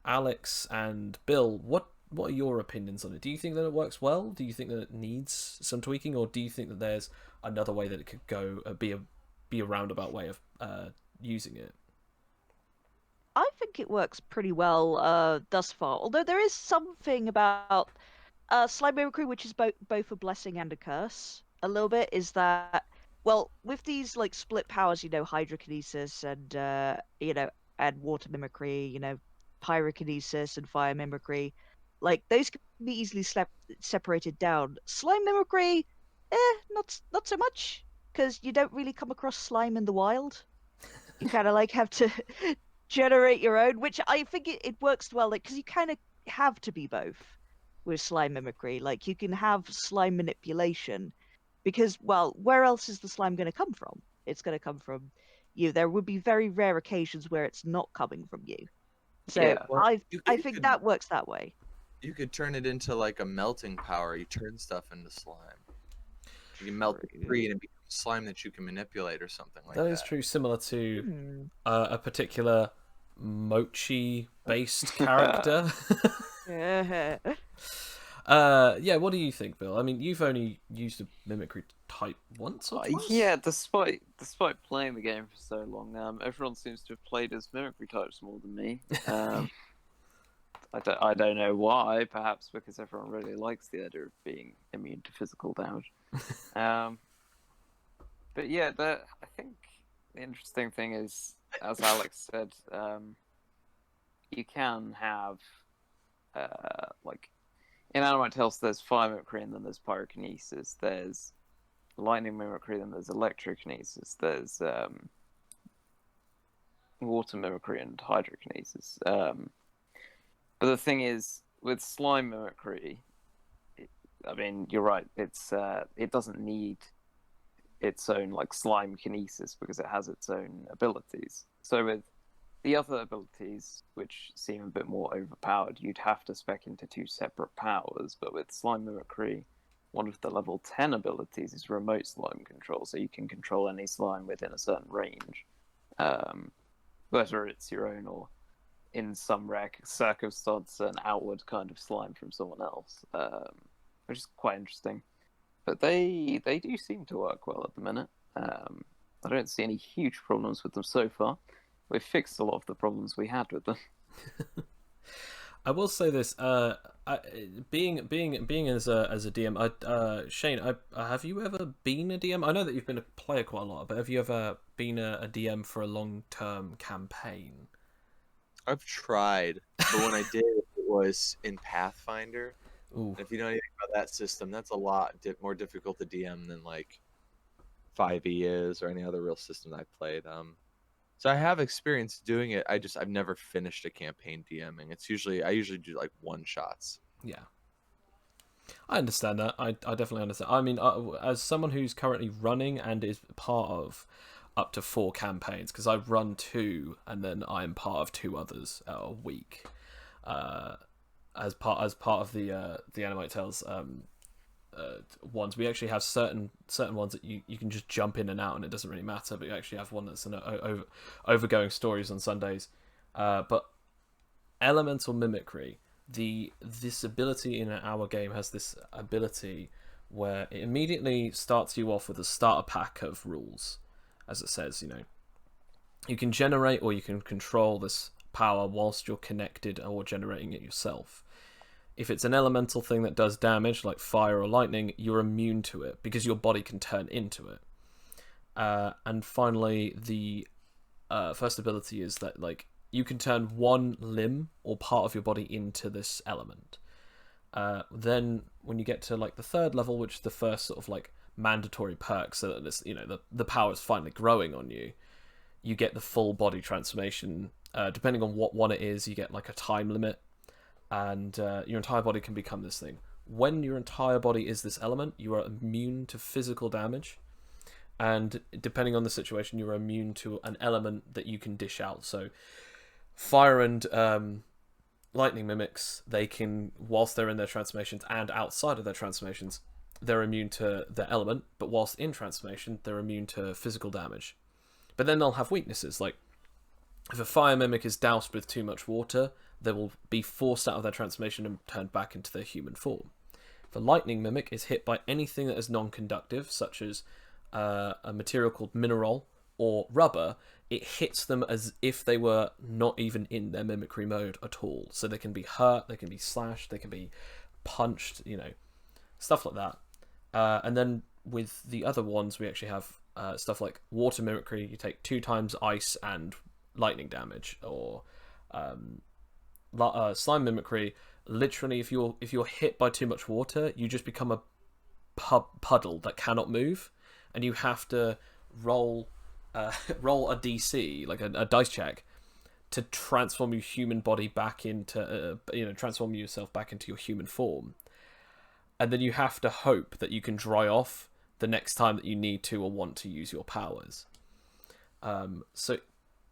Alex and Bill, what are your opinions on it? Do you think that it works well? Do you think that it needs some tweaking, or do you think that there's another way that it could go, be a roundabout way of using it? I think it works pretty well thus far. Although there is something about slime mimicry, which is both a blessing and a curse. A little bit is that, well, with these like split powers, hydrokinesis and and water mimicry, pyrokinesis and fire mimicry, like those can be easily separated down. Slime mimicry, not so much, because you don't really come across slime in the wild. You kind of like have to generate your own, which I think it works well, like, because you kind of have to be both with slime mimicry. Like, you can have slime manipulation because, well, where else is the slime going to come from? It's going to come from you. There would be very rare occasions where it's not coming from you. So Yeah. Well, I think that works that way. You could turn it into like a melting power. You turn stuff into slime. You can melt it free and it becomes slime that you can manipulate or something like that. That is true, similar to Hmm. a particular mochi-based character. Yeah. Yeah, what do you think, Bill? I mean, you've only used a mimicry type once or twice? Yeah, despite playing the game for so long, everyone seems to have played as mimicry types more than me. I don't know why. Perhaps because everyone really likes the idea of being immune to physical damage. But yeah, I think the interesting thing is, as Alex said, you can have like in Anime Tales, there's fire mimicry and then there's pyrokinesis. There's lightning mimicry, then there's electrokinesis. There's water mimicry and hydrokinesis. But the thing is, with slime mimicry, I mean, you're right. It doesn't need its own like slime kinesis because it has its own abilities. So with the other abilities, which seem a bit more overpowered, you'd have to spec into 2 separate powers. But with slime mimicry, one of the level 10 abilities is remote slime control, so you can control any slime within a certain range, whether it's your own or, in some rare circumstance, an outward kind of slime from someone else, which is quite interesting. But they do seem to work well at the minute. I don't see any huge problems with them so far. We've fixed a lot of the problems we had with them. I will say this: being as a DM, Shane, have you ever been a DM? I know that you've been a player quite a lot, but have you ever been a DM for a long-term campaign? I've tried, but when I did, it was in Pathfinder. Ooh. If you know anything about that system, that's a lot more difficult to DM than like 5e is or any other real system I've played. So I have experience doing it. I've never finished a campaign DMing. I usually do like one shots. Yeah. I understand that. I definitely understand. I mean, as someone who's currently running and is part of up to 4 campaigns, because I run 2 and then I'm part of 2 others a week, as part of the Animate Tales ones. We actually have certain ones that you can just jump in and out and it doesn't really matter. But you actually have one that's an overgoing stories on Sundays. But elemental mimicry. This ability in our game has this ability where it immediately starts you off with a starter pack of rules, as it says. You can generate or you can control this power whilst you're connected or generating it yourself. If it's an elemental thing that does damage, like fire or lightning, you're immune to it because your body can turn into it. And finally, the first ability is that you can turn one limb or part of your body into this element. Then when you get to the 3rd level, which is the first sort of mandatory perk, so that this, the power is finally growing on you, you get the full body transformation. Depending on what one it is, you get a time limit, and your entire body can become this thing. When your entire body is this element, you are immune to physical damage, and depending on the situation, you're immune to an element that you can dish out. So fire and lightning mimics, they can, whilst they're in their transformations and outside of their transformations, they're immune to the element, but whilst in transformation, they're immune to physical damage. But then they'll have weaknesses, like if a fire mimic is doused with too much water, they will be forced out of their transformation and turned back into their human form. If a lightning mimic is hit by anything that is non-conductive, such as a material called mineral or rubber, it hits them as if they were not even in their mimicry mode at all. So they can be hurt, they can be slashed, they can be punched, stuff like that. And then with the other ones, we actually have stuff like water mimicry. You take 2 times ice and lightning damage, or slime mimicry. Literally, if you're hit by too much water, you just become a puddle that cannot move, and you have to roll a DC, a dice check, to transform your human body back into transform yourself back into your human form, and then you have to hope that you can dry off the next time that you need to or want to use your powers. So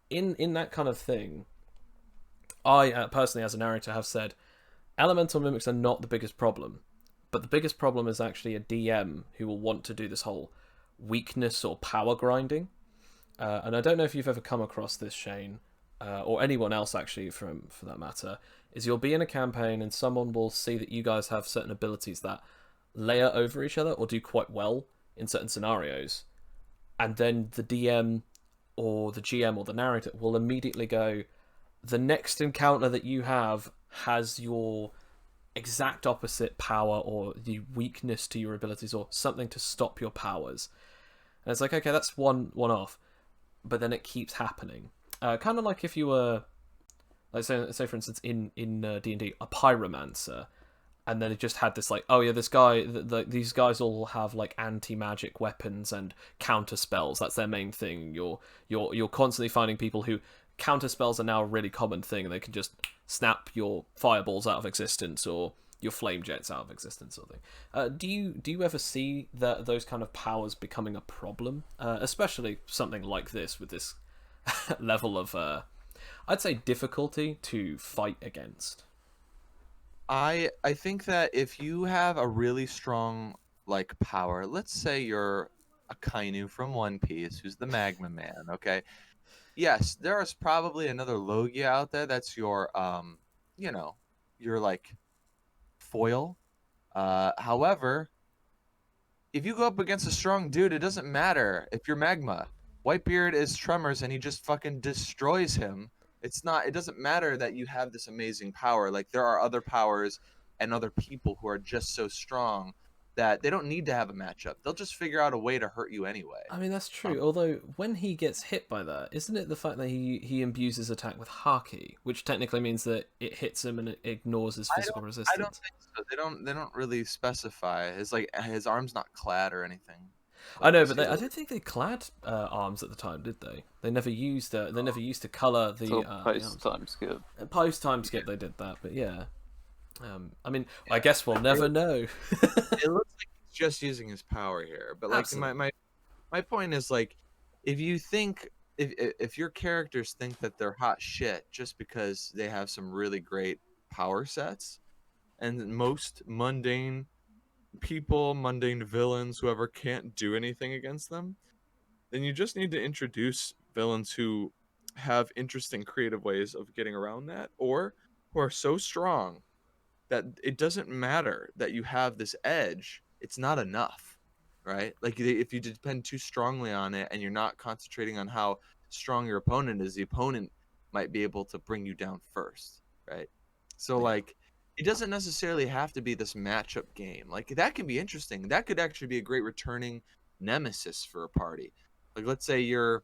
in that kind of thing, I personally, as a narrator, have said elemental mimics are not the biggest problem, but the biggest problem is actually a DM who will want to do this whole weakness or power grinding. And I don't know if you've ever come across this, Shane, or anyone else actually, for that matter, is you'll be in a campaign and someone will see that you guys have certain abilities that layer over each other or do quite well in certain scenarios, and then the DM or the GM or the narrator will immediately go, the next encounter that you have has your exact opposite power or the weakness to your abilities or something to stop your powers. And it's like, okay, that's one off, but then it keeps happening. Kind of like if you were, like say for instance in D&D, a pyromancer, and then it just had this oh yeah, this guy, these guys all have anti-magic weapons and counter spells. That's their main thing. You're constantly finding people who counter spells are now a really common thing, and they can just snap your fireballs out of existence or your flame jets out of existence, sort of thing. Do you ever see those kind of powers becoming a problem, especially something like this with this level of I'd say difficulty to fight against? I think that if you have a really strong power, let's say you're a Kainu from One Piece who's the Magma Man, okay? Yes, there is probably another Logia out there that's your your foil. However, if you go up against a strong dude, it doesn't matter if you're Magma. Whitebeard is Tremors and he just fucking destroys him. It doesn't matter that you have this amazing power. There are other powers and other people who are just so strong that they don't need to have a matchup. They'll just figure out a way to hurt you anyway. I mean, that's true. Although, when he gets hit by that, isn't it the fact that he imbues his attack with Haki, which technically means that it hits him and it ignores his physical resistance? I don't think so. They don't really specify. His arm's not clad or anything. I know, but I don't think they clad arms at the time, did they? They never used to color the post time skip. Post time skip, they did that, but yeah. I mean, I guess we'll never know. It looks like he's just using his power here, but like Absolutely. my point is like, if you think if your characters think that they're hot shit just because they have some really great power sets, and most mundane people, mundane villains, whoever can't do anything against them, then you just need to introduce villains who have interesting creative ways of getting around that, or who are so strong that it doesn't matter that you have this edge. It's not enough, right? Like if you depend too strongly on it and you're not concentrating on how strong your opponent is, the opponent might be able to bring you down first, right? So Yeah. like it doesn't necessarily have to be this matchup game. Like that can be interesting. That could actually be a great returning nemesis for a party. Like let's say you're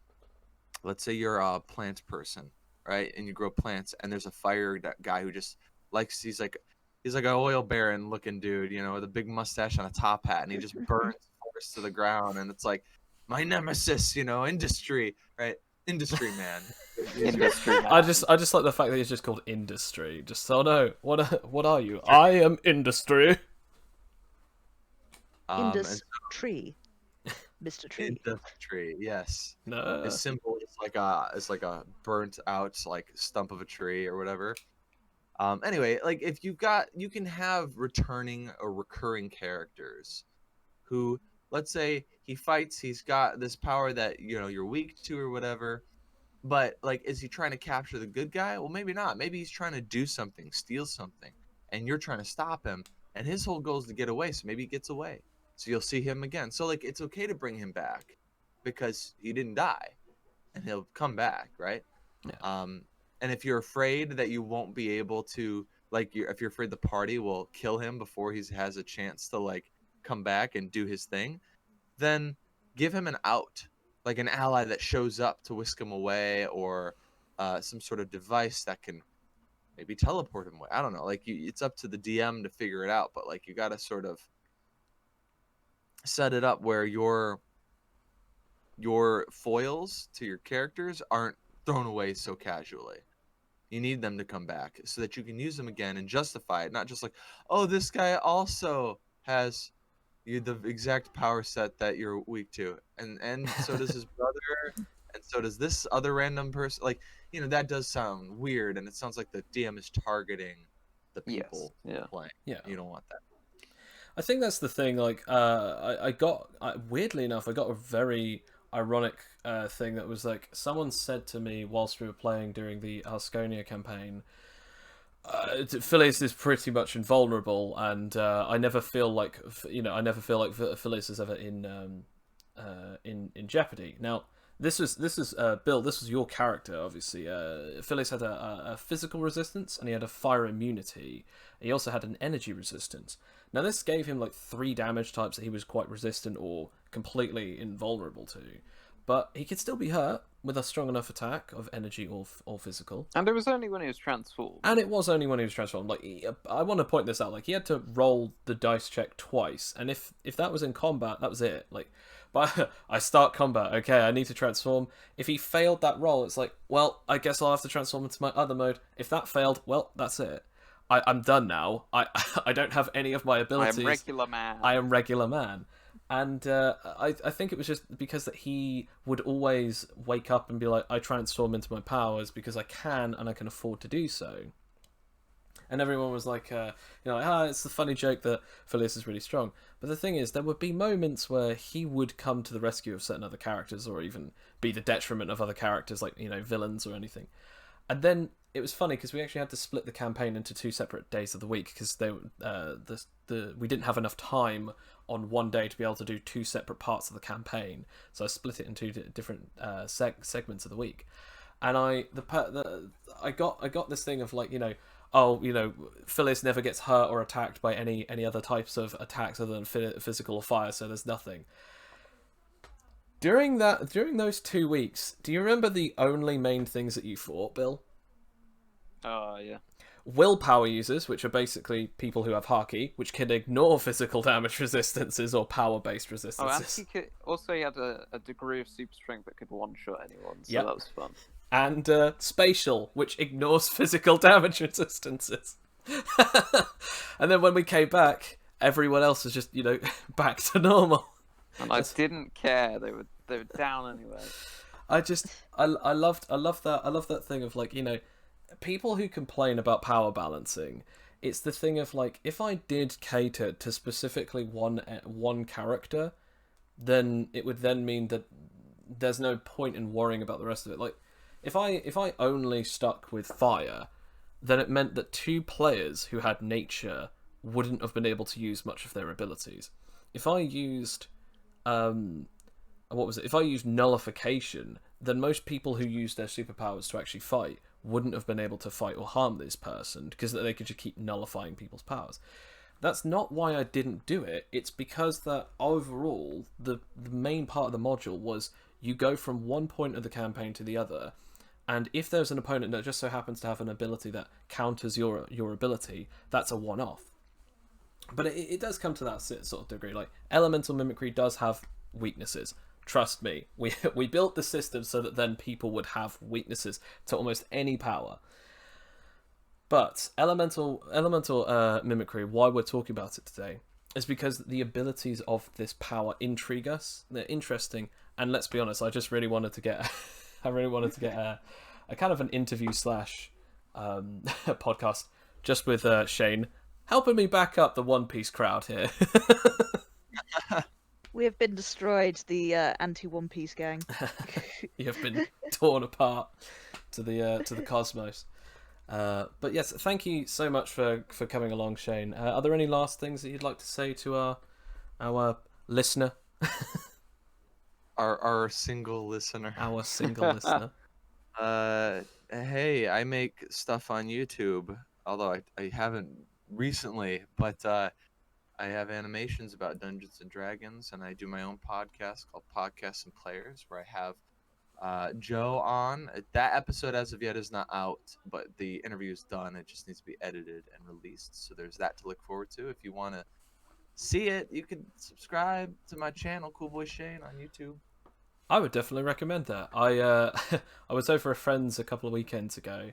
a plant person, right? And you grow plants, and there's a fire guy who just likes he's like an oil baron looking dude, you know, with a big mustache and a top hat, and he just burns forests to the ground, and it's like my nemesis, you know, industry, right? Industry man. Industry. I just like the fact that he's just called Industry. Just so no, what are you? I am Industry. And Industry. Mr. Tree. industry, yes. No. His symbol is like a burnt out like stump of a tree or whatever. Anyway, like if you can have returning or recurring characters who, let's say he fights, he's got this power that, you know, you're weak to or whatever, but like, is he trying to capture the good guy? Well, maybe not. Maybe he's trying to do something, steal something, and you're trying to stop him, and his whole goal is to get away, so maybe he gets away. So you'll see him again. So like, it's okay to bring him back because he didn't die, and he'll come back, right? Yeah. And if you're afraid that you won't be able to, like, if you're afraid the party will kill him before he has a chance to like come back and do his thing, then give him an out, like an ally that shows up to whisk him away, or some sort of device that can maybe teleport him away. I don't know. Like, it's up to the DM to figure it out, but like, you got to sort of set it up where your foils to your characters aren't thrown away so casually. You need them to come back so that you can use them again and justify it, not just like, oh, this guy also has the exact power set that you're weak to, and so does his brother, and so does this other random person. Like, you know, that does sound weird, and it sounds like the DM is targeting the people playing. Yeah. You don't want that. I think that's the thing. Like, weirdly enough, I got a very ironic thing that was like, someone said to me whilst we were playing during the Asconia campaign, Phyllis is pretty much invulnerable, and I never feel like Phyllis is ever in jeopardy. Now, this was Bill. This was your character, obviously. Phyllis had a physical resistance, and he had a fire immunity. He also had an energy resistance. Now, this gave him like 3 damage types that he was quite resistant or completely invulnerable to, but he could still be hurt with a strong enough attack of energy or physical. And it was only when he was transformed. And it was only when he was transformed. Like, I want to point this out. Like, he had to roll the dice check twice, and if that was in combat, that was it. Like, but I start combat. Okay, I need to transform. If he failed that roll, it's like, well, I guess I'll have to transform into my other mode. If that failed, well, that's it. I'm done now. I don't have any of my abilities. I am regular man. I am regular man. And I think it was just because that he would always wake up and be like, I transform into my powers because I can and I can afford to do so. And everyone was like, it's the funny joke that Phyllis is really strong. But the thing is, there would be moments where he would come to the rescue of certain other characters, or even be the detriment of other characters, like, you know, villains or anything. And then it was funny because we actually had to split the campaign into 2 separate days of the week because we didn't have enough time on one day to be able to do 2 separate parts of the campaign. So I split it into different segments of the week, and I got this thing of like, you know, oh, you know, Phyllis never gets hurt or attacked by any other types of attacks other than physical or fire, so there's nothing. During those 2 weeks, do you remember the only main things that you fought, Bill? Oh, yeah. Willpower users, which are basically people who have haki, which can ignore physical damage resistances or power-based resistances. He had a degree of super strength that could one-shot anyone, so that was fun. And spatial, which ignores physical damage resistances. And then when we came back, everyone else was just, back to normal. And I didn't care. They were down anyway. I love that thing of like, people who complain about power balancing. It's the thing of like, if I did cater to specifically one character, then it would then mean that there's no point in worrying about the rest of it. Like, if I only stuck with fire, then it meant that 2 players who had nature wouldn't have been able to use much of their abilities. If I used if I used nullification, then most people who use their superpowers to actually fight wouldn't have been able to fight or harm this person, because they could just keep nullifying people's powers. That's not why I didn't do it. It's because that overall, the main part of the module was you go from one point of the campaign to the other, and if there's an opponent that just so happens to have an ability that counters your ability, that's a one-off. But it does come to that sort of degree. Like, elemental mimicry does have weaknesses. Trust me, we built the system so that then people would have weaknesses to almost any power. But elemental mimicry, why we're talking about it today, is because the abilities of this power intrigue us. They're interesting, and let's be honest, I just really wanted to get a kind of an interview slash podcast just with Shane helping me back up the One Piece crowd here. We have been destroyed, the anti-One Piece gang. You have been torn apart to the cosmos. But yes, thank you so much for coming along, Shane. Are there any last things that you'd like to say to our listener? Our single listener. Our single listener. Hey, I make stuff on YouTube, although I haven't recently, but I have animations about Dungeons and Dragons, and I do my own podcast called Podcasts and Players, where I have Joe on. That episode as of yet is not out, but the interview is done. It just needs to be edited and released. So there's that to look forward to. If you want to see it, you can subscribe to my channel, CoolBoyShane, on YouTube. I would definitely recommend that. I was over a friend's a couple of weekends ago,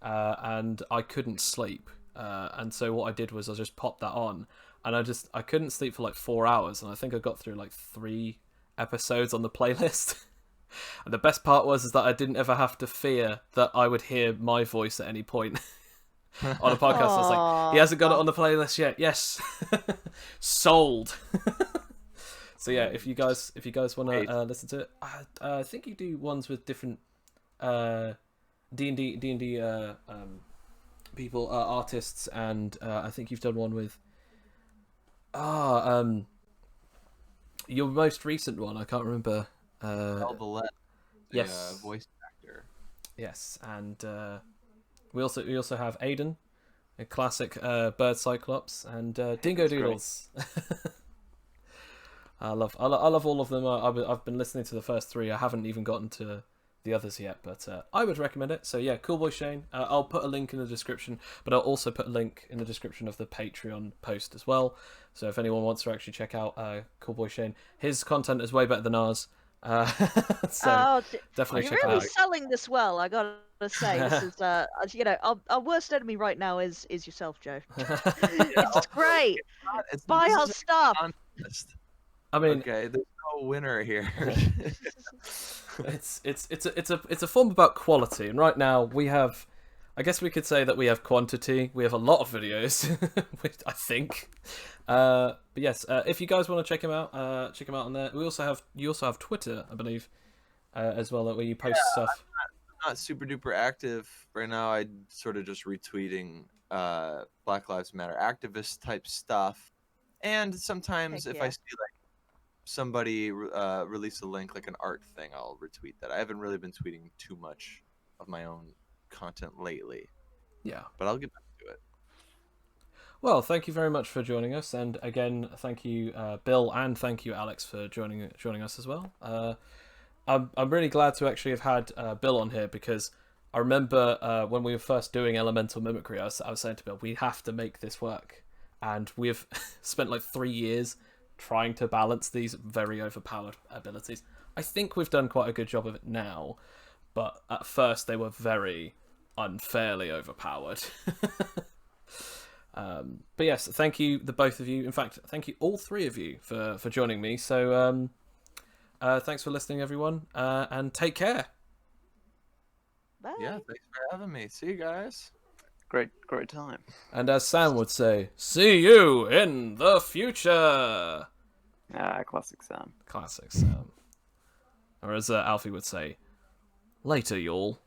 and I couldn't sleep. And so what I did was I just popped that on, and I couldn't sleep for like 4 hours, and I think I got through like 3 episodes on the playlist. And the best part was that I didn't ever have to fear that I would hear my voice at any point on a podcast. I was like, he hasn't got it on the playlist yet. Yes, sold. So yeah, if you guys want to listen to it, I think you do ones with different D&D people, artists, and I think you've done one with your most recent one. I can't remember. Yes, voice actor. Yes, and we also have Aiden, a classic bird cyclops, and Dingo Doodles. I love all of them. I've been listening to the first 3. I haven't even gotten to the others yet, but I would recommend it. So yeah, CoolBoyShane. I'll put a link in the description, but I'll also put a link in the description of the Patreon post as well. So if anyone wants to actually check out CoolBoyShane, his content is way better than ours. So definitely check it out. You're really selling this well, I gotta say. This is, our worst enemy right now is yourself, Joe. It's great. Buy our stuff. I mean, okay, there's no winner here. It's a form about quality, and right now we have, I guess we could say that we have quantity. We have a lot of videos, I think. But yes, if you guys want to check him out on there. You also have Twitter, I believe, as well, where you post stuff. I'm not super duper active right now. I sort of just retweeting Black Lives Matter activist type stuff, and sometimes if I see like somebody release a link, like an art thing, I'll retweet that. I haven't really been tweeting too much of my own content lately. Yeah, but I'll get back to it. Well, thank you very much for joining us, and again, thank you, Bill, and thank you, Alex, for joining us as well. I'm really glad to actually have had Bill on here, because I remember when we were first doing elemental mimicry, I was saying to Bill, we have to make this work, and we've spent like 3 years trying to balance these very overpowered abilities. I think we've done quite a good job of it now, but at first they were very unfairly overpowered. But yes, thank you, the both of you. In fact, thank you all three of you for joining me. So thanks for listening, everyone, and take care. Bye. Yeah, thanks for having me. See you guys. Great time. And as Sam would say, see you in the future. Classic Sam. Classic Sam. Or as Alfie would say, later, y'all.